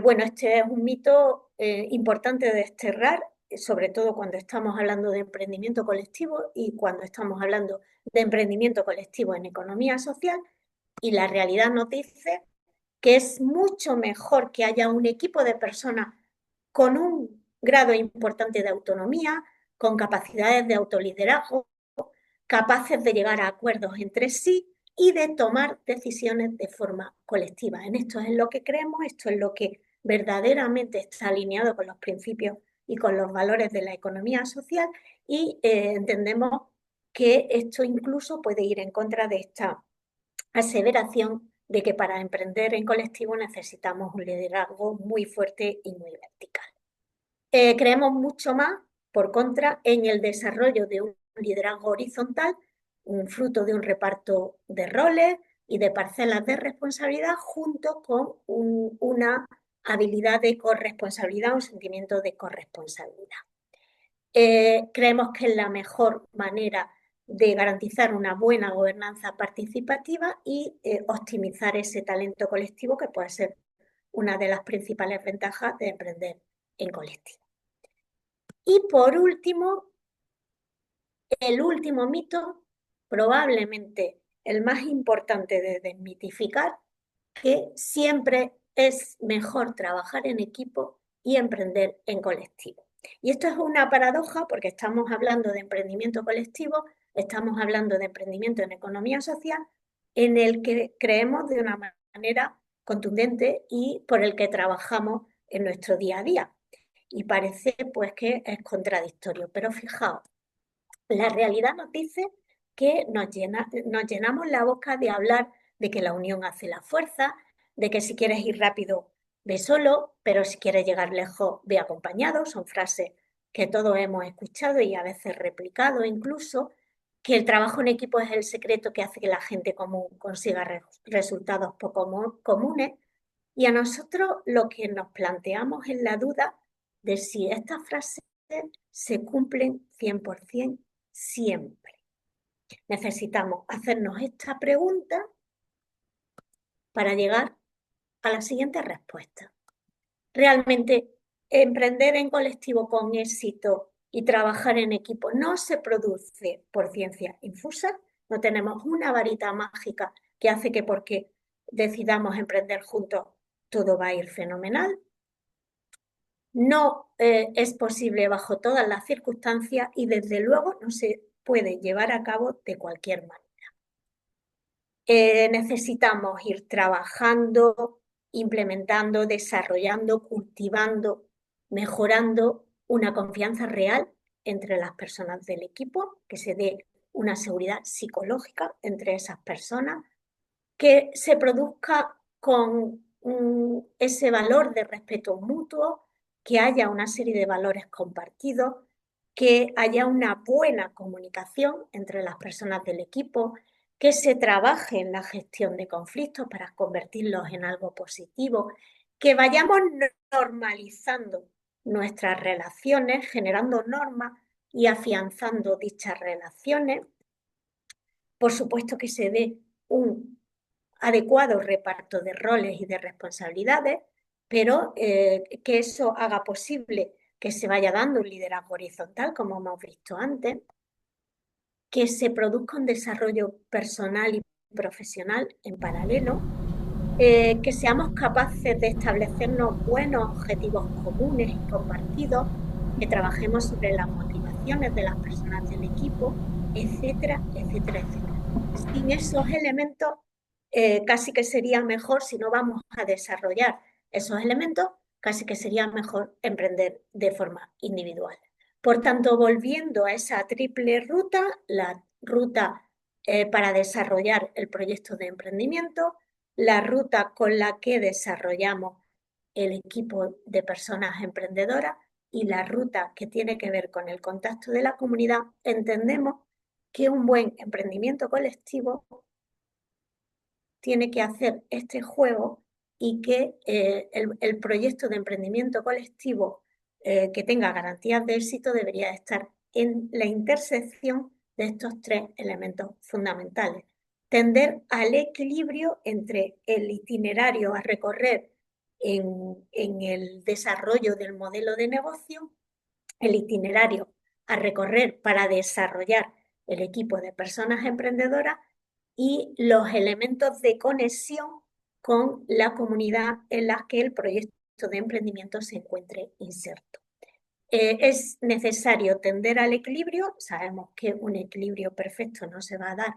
Bueno, este es un mito importante de desterrar, sobre todo cuando estamos hablando de emprendimiento colectivo y cuando estamos hablando de emprendimiento colectivo en economía social, y la realidad nos dice que es mucho mejor que haya un equipo de personas con un grado importante de autonomía, con capacidades de autoliderazgo, capaces de llegar a acuerdos entre sí y de tomar decisiones de forma colectiva. En esto es lo que creemos, esto es lo que verdaderamente está alineado con los principios y con los valores de la economía social y entendemos que esto incluso puede ir en contra de esta aseveración de que para emprender en colectivo necesitamos un liderazgo muy fuerte y muy vertical. Creemos mucho más, por contra, en el desarrollo de un liderazgo horizontal, un fruto de un reparto de roles y de parcelas de responsabilidad junto con una habilidad de corresponsabilidad, un sentimiento de corresponsabilidad. Creemos que es la mejor manera de garantizar una buena gobernanza participativa y optimizar ese talento colectivo que puede ser una de las principales ventajas de emprender en colectivo. Y por último, el último mito, probablemente el más importante de desmitificar, que siempre es mejor trabajar en equipo y emprender en colectivo. Y esto es una paradoja porque estamos hablando de emprendimiento colectivo, estamos hablando de emprendimiento en economía social, en el que creemos de una manera contundente y por el que trabajamos en nuestro día a día. Y parece pues que es contradictorio, pero fijaos, la realidad nos dice que nos llenamos la boca de hablar de que la unión hace la fuerza, de que si quieres ir rápido, ve solo, pero si quieres llegar lejos, ve acompañado. Son frases que todos hemos escuchado y a veces replicado incluso, que el trabajo en equipo es el secreto que hace que la gente común consiga resultados poco comunes. Y a nosotros lo que nos planteamos es la duda de si estas frases se cumplen 100% siempre. Necesitamos hacernos esta pregunta para llegar a la siguiente respuesta. Realmente, emprender en colectivo con éxito y trabajar en equipo no se produce por ciencia infusa. No tenemos una varita mágica que hace que porque decidamos emprender juntos todo va a ir fenomenal. No es posible bajo todas las circunstancias y desde luego no se puede llevar a cabo de cualquier manera. Necesitamos ir trabajando, implementando, desarrollando, cultivando, mejorando una confianza real entre las personas del equipo, que se dé una seguridad psicológica entre esas personas, que se produzca con ese valor de respeto mutuo, que haya una serie de valores compartidos, que haya una buena comunicación entre las personas del equipo, que se trabaje en la gestión de conflictos para convertirlos en algo positivo, que vayamos normalizando nuestras relaciones, generando normas y afianzando dichas relaciones. Por supuesto que se dé un adecuado reparto de roles y de responsabilidades, pero que eso haga posible que se vaya dando un liderazgo horizontal, como hemos visto antes, que se produzca un desarrollo personal y profesional en paralelo, que seamos capaces de establecernos buenos objetivos comunes y compartidos, que trabajemos sobre las motivaciones de las personas del equipo, etcétera, etcétera, etcétera. Sin esos elementos, casi que sería mejor, si no vamos a desarrollar esos elementos, casi que sería mejor emprender de forma individual. Por tanto, volviendo a esa triple ruta, la ruta para desarrollar el proyecto de emprendimiento, la ruta con la que desarrollamos el equipo de personas emprendedoras y la ruta que tiene que ver con el contacto de la comunidad, entendemos que un buen emprendimiento colectivo tiene que hacer este juego y que el proyecto de emprendimiento colectivo que tenga garantías de éxito debería estar en la intersección de estos tres elementos fundamentales. Tender al equilibrio entre el itinerario a recorrer en el desarrollo del modelo de negocio, el itinerario a recorrer para desarrollar el equipo de personas emprendedoras y los elementos de conexión con la comunidad en la que el proyecto de emprendimiento se encuentre inserto. Es necesario tender al equilibrio. Sabemos que un equilibrio perfecto no se va a dar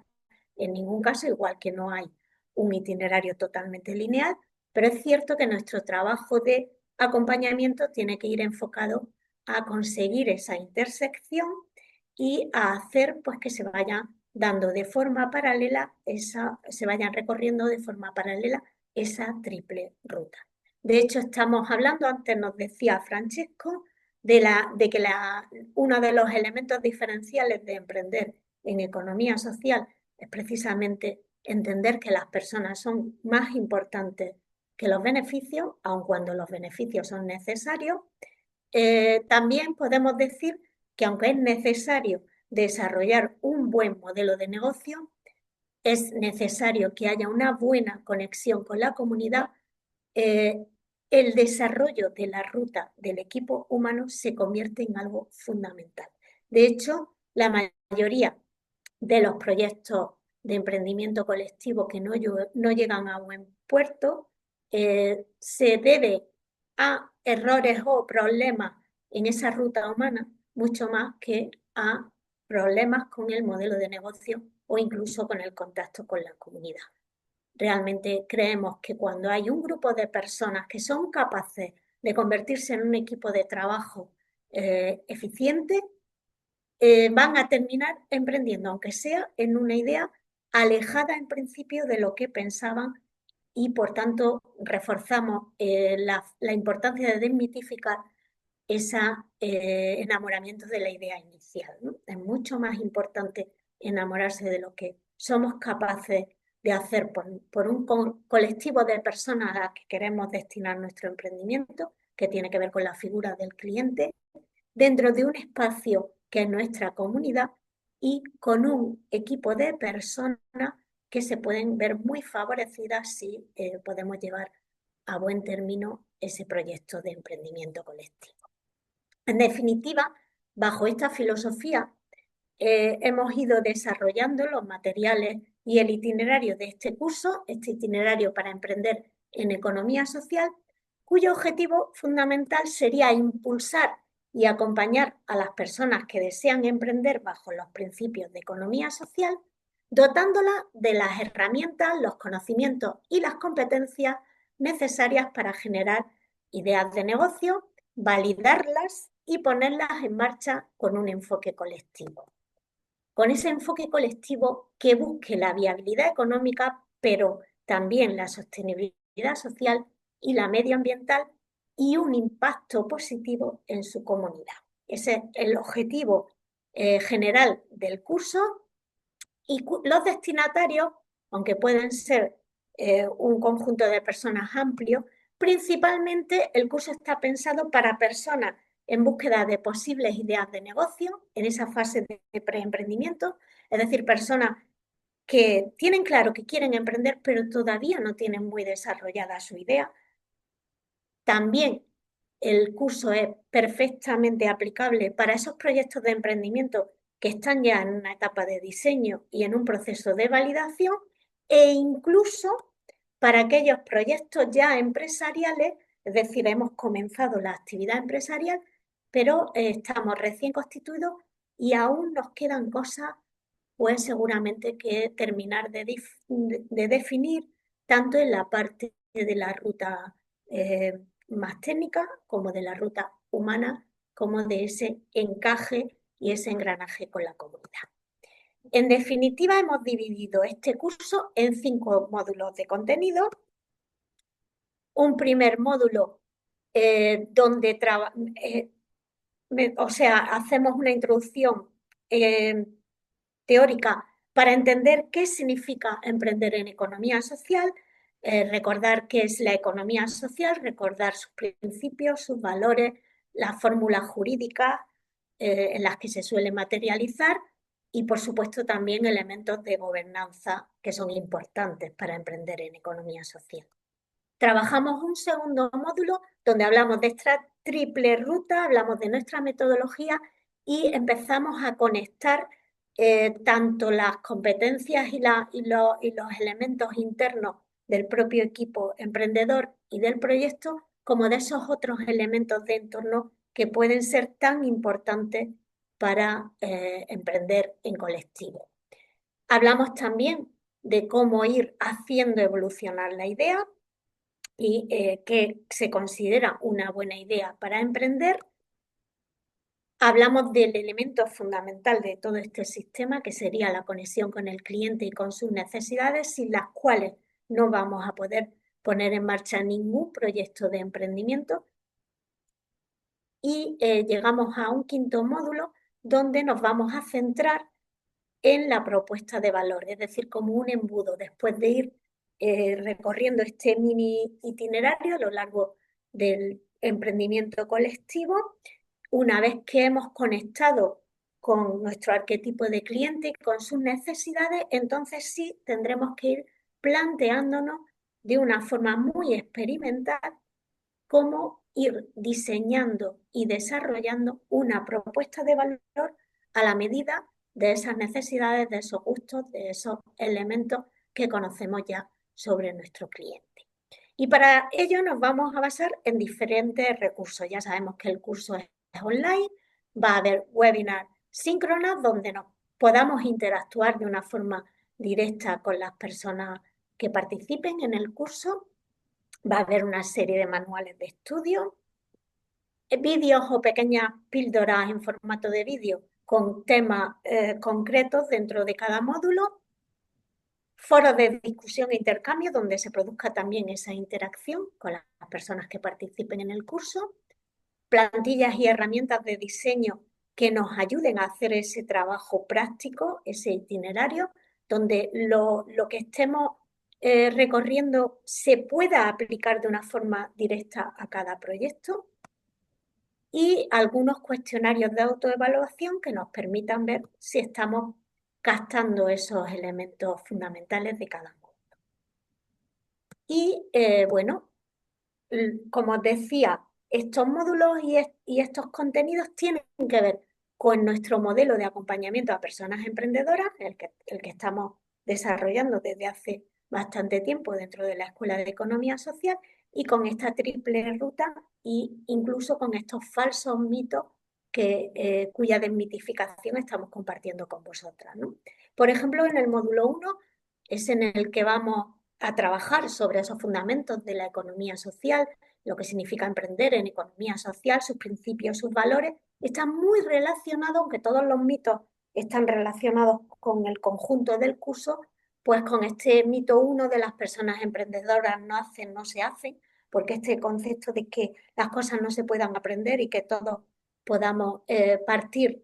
en ningún caso, igual que no hay un itinerario totalmente lineal, pero es cierto que nuestro trabajo de acompañamiento tiene que ir enfocado a conseguir esa intersección y a hacer pues que se vayan dando de forma paralela se vayan recorriendo de forma paralela esa triple ruta. De hecho, estamos hablando, antes nos decía Francesco, de que uno de los elementos diferenciales de emprender en economía social es precisamente entender que las personas son más importantes que los beneficios, aun cuando los beneficios son necesarios. También podemos decir que aunque es necesario desarrollar un buen modelo de negocio, es necesario que haya una buena conexión con la comunidad. El desarrollo de la ruta del equipo humano se convierte en algo fundamental. De hecho, la mayoría de los proyectos de emprendimiento colectivo que no llegan a buen puerto se debe a errores o problemas en esa ruta humana, mucho más que a problemas con el modelo de negocio o incluso con el contacto con la comunidad. Realmente creemos que cuando hay un grupo de personas que son capaces de convertirse en un equipo de trabajo eficiente, van a terminar emprendiendo, aunque sea en una idea alejada en principio de lo que pensaban y por tanto reforzamos la importancia de desmitificar ese enamoramiento de la idea inicial, ¿no? Es mucho más importante enamorarse de lo que somos capaces de hacer por un colectivo de personas a las que queremos destinar nuestro emprendimiento, que tiene que ver con la figura del cliente, dentro de un espacio que es nuestra comunidad y con un equipo de personas que se pueden ver muy favorecidas si podemos llevar a buen término ese proyecto de emprendimiento colectivo. En definitiva, bajo esta filosofía, hemos ido desarrollando los materiales y el itinerario de este curso, este itinerario para emprender en economía social, cuyo objetivo fundamental sería impulsar y acompañar a las personas que desean emprender bajo los principios de economía social, dotándolas de las herramientas, los conocimientos y las competencias necesarias para generar ideas de negocio, validarlas y ponerlas en marcha con un enfoque colectivo. Con ese enfoque colectivo que busque la viabilidad económica, pero también la sostenibilidad social y la medioambiental y un impacto positivo en su comunidad. Ese es el objetivo general del curso Y los destinatarios, aunque pueden ser un conjunto de personas amplio, principalmente el curso está pensado para personas en búsqueda de posibles ideas de negocio, en esa fase de preemprendimiento, es decir, personas que tienen claro que quieren emprender, pero todavía no tienen muy desarrollada su idea. También el curso es perfectamente aplicable para esos proyectos de emprendimiento que están ya en una etapa de diseño y en un proceso de validación, e incluso para aquellos proyectos ya empresariales, es decir, hemos comenzado la actividad empresarial, pero estamos recién constituidos y aún nos quedan cosas, pues seguramente que terminar de definir, tanto en la parte de la ruta más técnica como de la ruta humana, como de ese encaje y ese engranaje con la comunidad. En definitiva, hemos dividido este curso en 5 módulos de contenido. Un primer módulo donde hacemos una introducción teórica para entender qué significa emprender en economía social, recordar qué es la economía social, recordar sus principios, sus valores, las fórmulas jurídicas en las que se suele materializar y, por supuesto, también elementos de gobernanza que son importantes para emprender en economía social. Trabajamos un segundo módulo donde hablamos de esta triple ruta, hablamos de nuestra metodología y empezamos a conectar tanto las competencias y los elementos internos del propio equipo emprendedor y del proyecto, como de esos otros elementos de entorno que pueden ser tan importantes para emprender en colectivo. Hablamos también de cómo ir haciendo evolucionar la idea y qué se considera una buena idea para emprender. Hablamos del elemento fundamental de todo este sistema, que sería la conexión con el cliente y con sus necesidades, sin las cuales no vamos a poder poner en marcha ningún proyecto de emprendimiento. Y llegamos a un quinto módulo donde nos vamos a centrar en la propuesta de valor, es decir, como un embudo, después de ir recorriendo este mini itinerario a lo largo del emprendimiento colectivo. Una vez que hemos conectado con nuestro arquetipo de cliente y con sus necesidades, entonces sí tendremos que ir planteándonos de una forma muy experimental cómo ir diseñando y desarrollando una propuesta de valor a la medida de esas necesidades, de esos gustos, de esos elementos que conocemos ya sobre nuestro cliente. Y para ello nos vamos a basar en diferentes recursos. Ya sabemos que el curso es online, va a haber webinars síncronas donde nos podamos interactuar de una forma directa con las personas que participen en el curso. Va a haber una serie de manuales de estudio, vídeos o pequeñas píldoras en formato de vídeo con temas concretos dentro de cada módulo, foros de discusión e intercambio donde se produzca también esa interacción con las personas que participen en el curso, plantillas y herramientas de diseño que nos ayuden a hacer ese trabajo práctico, ese itinerario, donde lo que estemos recorriendo se pueda aplicar de una forma directa a cada proyecto, y algunos cuestionarios de autoevaluación que nos permitan ver si estamos captando esos elementos fundamentales de cada módulo. Y bueno, como os decía, estos módulos y estos contenidos tienen que ver con nuestro modelo de acompañamiento a personas emprendedoras, el que estamos desarrollando desde hace bastante tiempo dentro de la Escuela de Economía Social, y con esta triple ruta e incluso con estos falsos mitos cuya desmitificación estamos compartiendo con vosotras, ¿no? Por ejemplo, en el módulo 1 es en el que vamos a trabajar sobre esos fundamentos de la economía social, lo que significa emprender en economía social, sus principios, sus valores. Está muy relacionado, aunque todos los mitos están relacionados con el conjunto del curso, pues con este mito 1 de las personas emprendedoras no hacen, no se hacen, porque este concepto de que las cosas no se puedan aprender y que todos podamos partir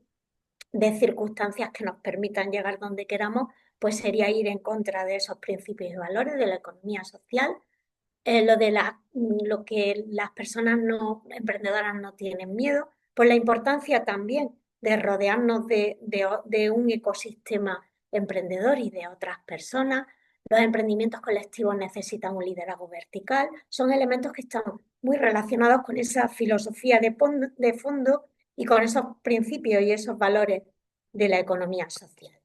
de circunstancias que nos permitan llegar donde queramos, pues sería ir en contra de esos principios y valores de la economía social. Lo que las personas no emprendedoras no tienen miedo, por la importancia también de rodearnos de un ecosistema emprendedor y de otras personas. Los emprendimientos colectivos necesitan un liderazgo vertical. Son elementos que están muy relacionados con esa filosofía de fondo y con esos principios y esos valores de la economía social.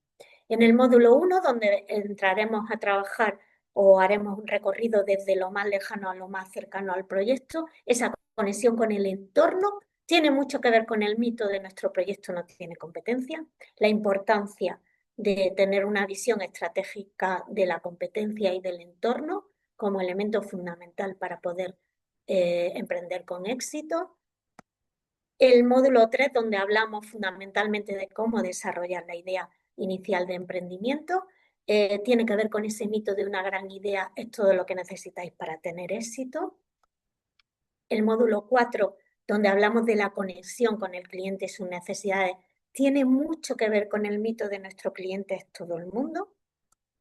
En el módulo 1, donde entraremos a trabajar o haremos un recorrido desde lo más lejano a lo más cercano al proyecto, esa conexión con el entorno tiene mucho que ver con el mito de nuestro proyecto no tiene competencia, la importancia de tener una visión estratégica de la competencia y del entorno como elemento fundamental para poder emprender con éxito. El módulo 3, donde hablamos fundamentalmente de cómo desarrollar la idea inicial de emprendimiento, tiene que ver con ese mito de una gran idea, es todo lo que necesitáis para tener éxito. El módulo 4, donde hablamos de la conexión con el cliente y sus necesidades, tiene mucho que ver con el mito de nuestro cliente es todo el mundo.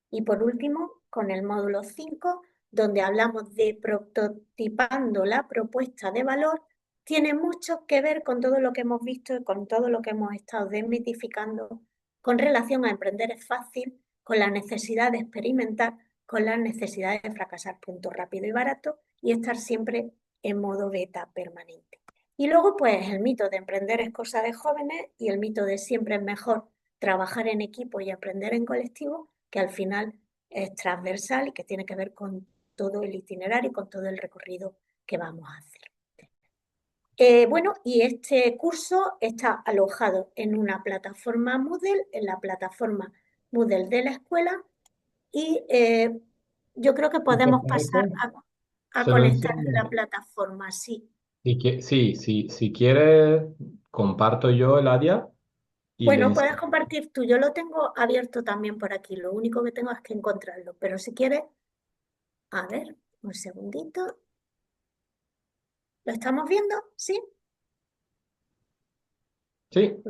Y por último, con el módulo 5, donde hablamos de prototipando la propuesta de valor, tiene mucho que ver con todo lo que hemos visto y con todo lo que hemos estado desmitificando con relación a emprender es fácil, con la necesidad de experimentar, con la necesidad de fracasar punto rápido y barato y estar siempre en modo beta permanente. Y luego, pues, el mito de emprender es cosa de jóvenes y el mito de siempre es mejor trabajar en equipo y aprender en colectivo, que al final es transversal y que tiene que ver con todo el itinerario y con todo el recorrido que vamos a hacer. Bueno, y este curso está alojado en una plataforma Moodle, en la plataforma Moodle de la escuela, y yo creo que ¿Y te podemos pasar parece? a Se lo conectar en enseño. la plataforma, sí. Sí, sí, si quieres, comparto yo el área y le Bueno, puedes enseño. compartir tú, yo lo tengo abierto también por aquí, lo único que tengo es que encontrarlo, pero si quieres, a ver, un segundito, ¿lo estamos viendo? ¿Sí? Sí,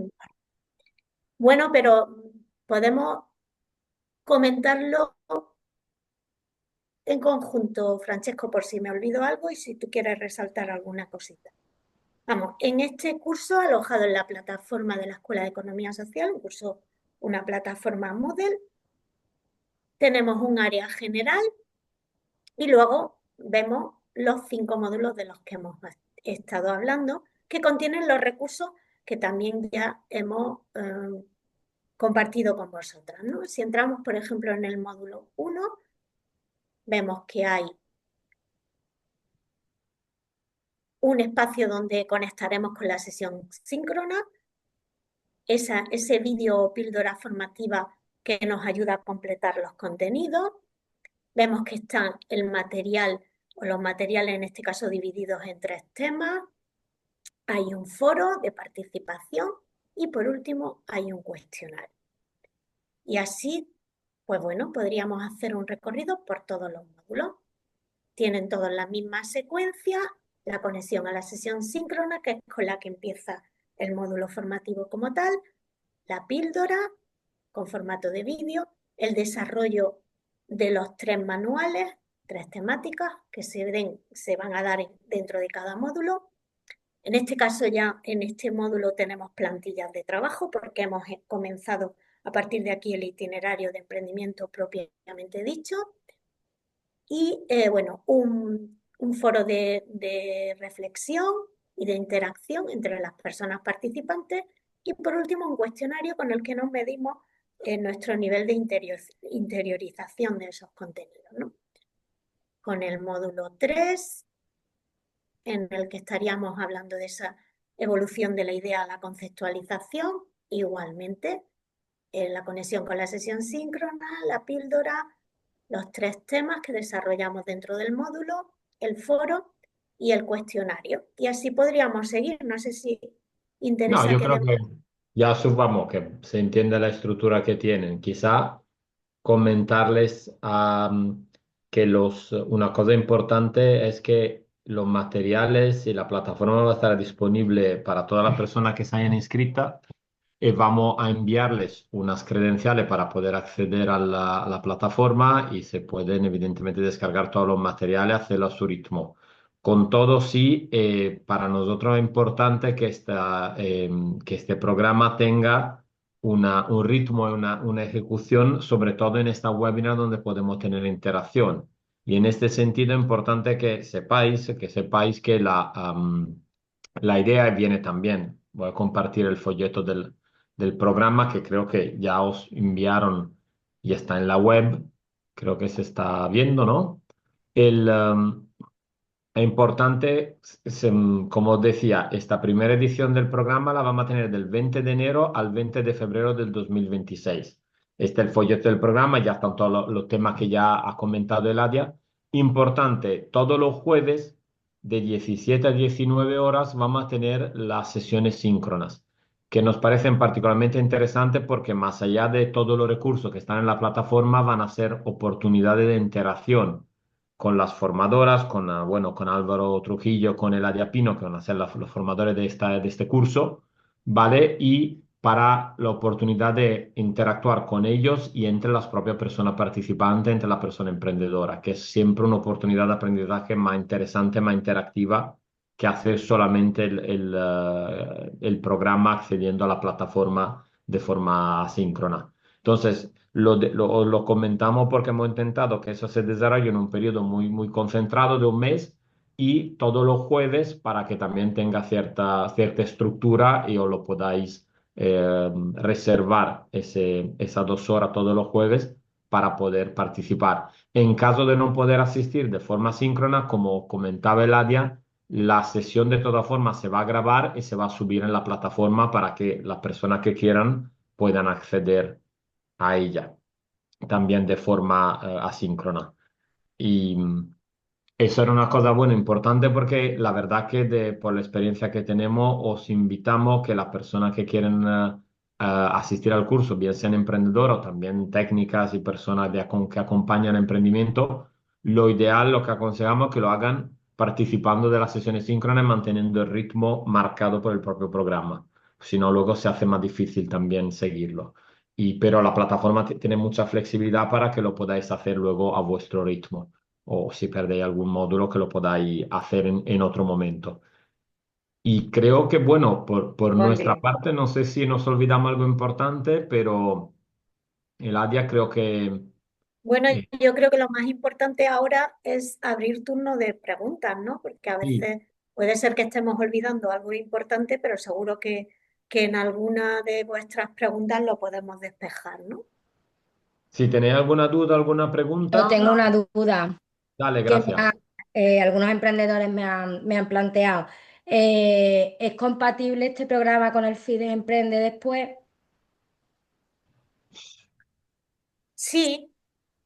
Bueno, pero podemos comentarlo en conjunto, Francesco, por si me olvido algo y si tú quieres resaltar alguna cosita. Vamos, en este curso alojado en la plataforma de la Escuela de Economía Social, un curso, una plataforma Moodle, tenemos un área general y luego vemos los 5 módulos de los que hemos estado hablando, que contienen los recursos que también ya hemos compartido con vosotras, ¿no? Si entramos, por ejemplo, en el módulo 1, vemos que hay un espacio donde conectaremos con la sesión síncrona, ese vídeo o píldora formativa que nos ayuda a completar los contenidos. Vemos que está el material o los materiales en este caso divididos en 3 temas. Hay un foro de participación y por último hay un cuestionario. Y así, pues bueno, podríamos hacer un recorrido por todos los módulos. Tienen todos la misma secuencia, la conexión a la sesión síncrona, que es con la que empieza el módulo formativo como tal, la píldora con formato de vídeo, el desarrollo de los 3 manuales, 3 temáticas que se van a dar dentro de cada módulo. En este caso ya en este módulo tenemos plantillas de trabajo porque hemos comenzado a partir de aquí el itinerario de emprendimiento propiamente dicho. Y bueno, un foro de reflexión y de interacción entre las personas participantes y por último un cuestionario con el que nos medimos nuestro nivel de interiorización de esos contenidos, ¿no? Con el módulo 3, en el que estaríamos hablando de esa evolución de la idea a la conceptualización, igualmente en la conexión con la sesión síncrona, la píldora, los 3 temas que desarrollamos dentro del módulo, el foro y el cuestionario. Y así podríamos seguir. No sé si no, interesa yo que creo demos. que ya subamos que se entiende la estructura que tienen. Quizá comentarles que una cosa importante es que los materiales y la plataforma va a estar disponible para todas las personas que se hayan inscritas y vamos a enviarles unas credenciales para poder acceder a la plataforma y se pueden evidentemente descargar todos los materiales, hacerlo a su ritmo. Con todo, sí, para nosotros es importante que este programa tenga un ritmo y una ejecución, sobre todo en esta webinar donde podemos tener interacción. Y en este sentido es importante que sepáis que la idea viene también. Voy a compartir el folleto del programa que creo que ya os enviaron y está en la web. Creo que se está viendo, ¿no? El, es importante, como decía, esta primera edición del programa la vamos a tener del 20 de enero al 20 de febrero del 2026. Este es el folleto del programa, ya están todos los temas que ya ha comentado Eladia. Importante, todos los jueves de 17 a 19 horas vamos a tener las sesiones síncronas, que nos parecen particularmente interesantes porque más allá de todos los recursos que están en la plataforma, van a ser oportunidades de interacción con las formadoras, bueno, con Álvaro Trujillo, con Eladia Pino, que van a ser los formadores de este curso, ¿vale? Y para la oportunidad de interactuar con ellos y entre las propias personas participantes, entre la persona emprendedora, que es siempre una oportunidad de aprendizaje más interesante, más interactiva que hacer solamente el programa accediendo a la plataforma de forma asíncrona. Entonces, lo comentamos porque hemos intentado que eso se desarrolle en un periodo muy, muy concentrado de un mes y todos los jueves para que también tenga cierta estructura y os lo podáis reservar esas 2 horas todos los jueves para poder participar. En caso de no poder asistir de forma síncrona, como comentaba Eladia, la sesión de todas formas se va a grabar y se va a subir en la plataforma para que las personas que quieran puedan acceder a ella, también de forma asíncrona. Y eso era una cosa, bueno, importante porque la verdad que por la experiencia que tenemos, os invitamos que las personas que quieren asistir al curso, bien sean emprendedoras o también técnicas y personas que acompañan el emprendimiento, lo ideal, lo que aconsejamos es que lo hagan participando de las sesiones síncronas y manteniendo el ritmo marcado por el propio programa. Si no, luego se hace más difícil también seguirlo. Pero la plataforma tiene mucha flexibilidad para que lo podáis hacer luego a vuestro ritmo o si perdéis algún módulo que lo podáis hacer en otro momento. Y creo que, bueno, por Muy nuestra bien. parte, no sé si nos olvidamos algo importante, pero Eladia creo que Bueno, eh, yo creo que lo más importante ahora es abrir turno de preguntas, ¿no? Porque a sí, veces puede ser que estemos olvidando algo importante, pero seguro que en alguna de vuestras preguntas lo podemos despejar, ¿no? si tenéis alguna duda, alguna Yo pregunta, tengo una duda dale, que gracias. algunos emprendedores me han planteado. ¿Es compatible este programa con el FIDE Emprende después? Sí, sí,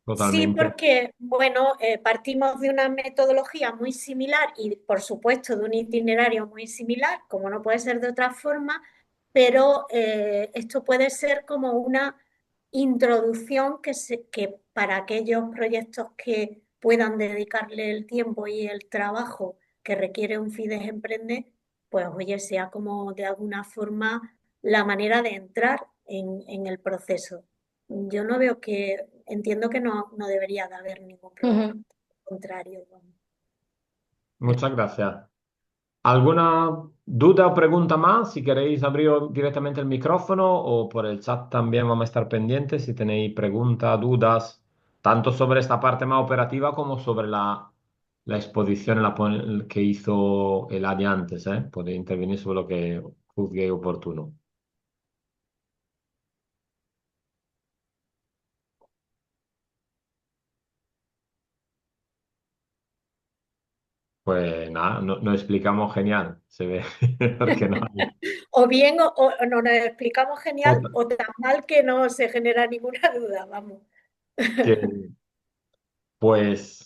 Totalmente. porque, bueno, partimos de una metodología muy similar y, por supuesto, de un itinerario muy similar, como no puede ser de otra forma, pero esto puede ser como una introducción que para aquellos proyectos que puedan dedicarle el tiempo y el trabajo que requiere un FIDES Emprende, pues oye, sea como de alguna forma la manera de entrar en el proceso. Yo no veo entiendo que no debería de haber ningún problema. Ujú. Al contrario, bueno. Muchas gracias. ¿Alguna duda o pregunta más? Si queréis abrir directamente el micrófono o por el chat también vamos a estar pendientes si tenéis preguntas, dudas, tanto sobre esta parte más operativa como sobre la exposición que hizo el ADI antes, ¿eh? Podéis intervenir sobre lo que juzguéis oportuno. Pues nada, no explicamos genial, se ve, porque no hay. O bien o no nos explicamos genial Otra- o tan mal que no se genera ninguna duda, vamos. que, pues.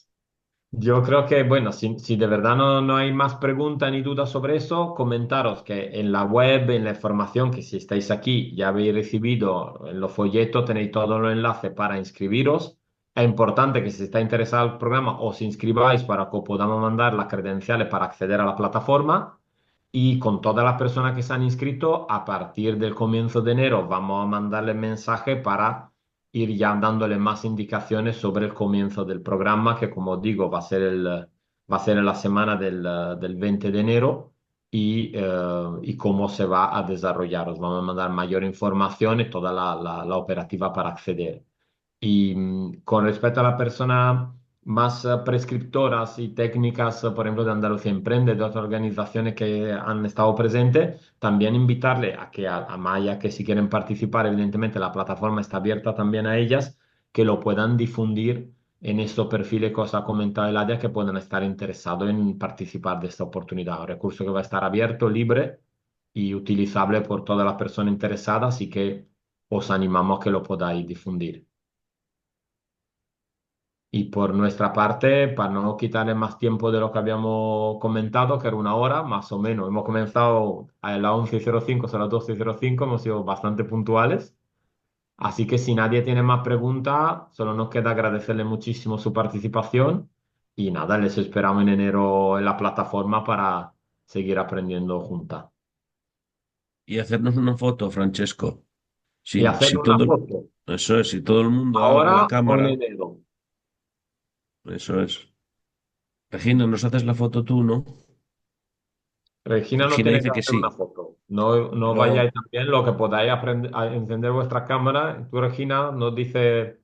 Yo creo que, bueno, si de verdad no hay más preguntas ni dudas sobre eso, comentaros que en la web, en la información, que si estáis aquí ya habéis recibido en los folletos, tenéis todos los enlaces para inscribiros. Es importante que si está interesado el programa os inscribáis para que os podamos mandar las credenciales para acceder a la plataforma. Y con todas las personas que se han inscrito, a partir del comienzo de enero vamos a mandarles mensaje para ir ya dándole más indicaciones sobre el comienzo del programa, que como digo, va a ser en la semana del 20 de enero y cómo se va a desarrollar. Os vamos a mandar mayor información y toda la operativa para acceder. Y con respecto a la persona más prescriptoras y técnicas, por ejemplo, de Andalucía Emprende, de otras organizaciones que han estado presentes, también invitarle a que a Maya, que si quieren participar, evidentemente la plataforma está abierta también a ellas, que lo puedan difundir en estos perfiles que os ha comentado Eladia, que puedan estar interesados en participar de esta oportunidad. Un recurso que va a estar abierto, libre y utilizable por todas las personas interesadas, así que os animamos a que lo podáis difundir. Y por nuestra parte, para no quitarle más tiempo de lo que habíamos comentado, que era una hora más o menos, hemos comenzado a las 11:05, son las 12:05, hemos sido bastante puntuales. Así que si nadie tiene más preguntas, solo nos queda agradecerle muchísimo su participación y nada, les esperamos en enero en la plataforma para seguir aprendiendo juntas. Y hacernos una foto, Francesco. Y Sí, hacer una foto, eso es, si todo el mundo abre la ahora o en cámara, enero. eso es. Regina, ¿nos haces la foto tú, no? Regina no Regina tiene dice que que hacer una sí, foto. No, no pero, vayáis también, lo que podáis aprender a encender vuestra cámara. Tú, Regina, nos dice,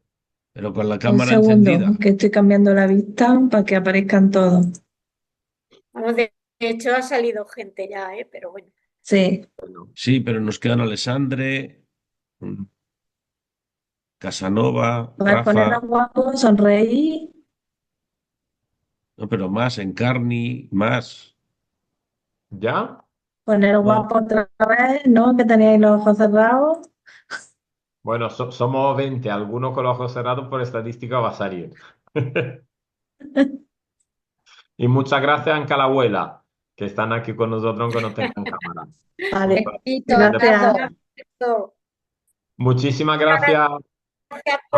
pero con la Un cámara segundo, encendida. que estoy cambiando la vista para que aparezcan todos. Vamos, de hecho ha salido gente ya, pero bueno. Sí, bueno, Sí, pero nos quedan Alessandre, mm, Casanova, vais a poneros Rafa, guapos, sonreír, no, pero más, Encarni, más. ¿ya? poneros No, guapos otra vez, ¿no? Que teníais los ojos cerrados. Bueno, somos 20. Alguno con los ojos cerrados por estadística va a salir. Y muchas gracias, Anca la abuela, que están aquí con nosotros aunque no tengan cámara. Vale, Muchas Besito a gracias. todos. Perfecto. Muchísimas gracias. Gracias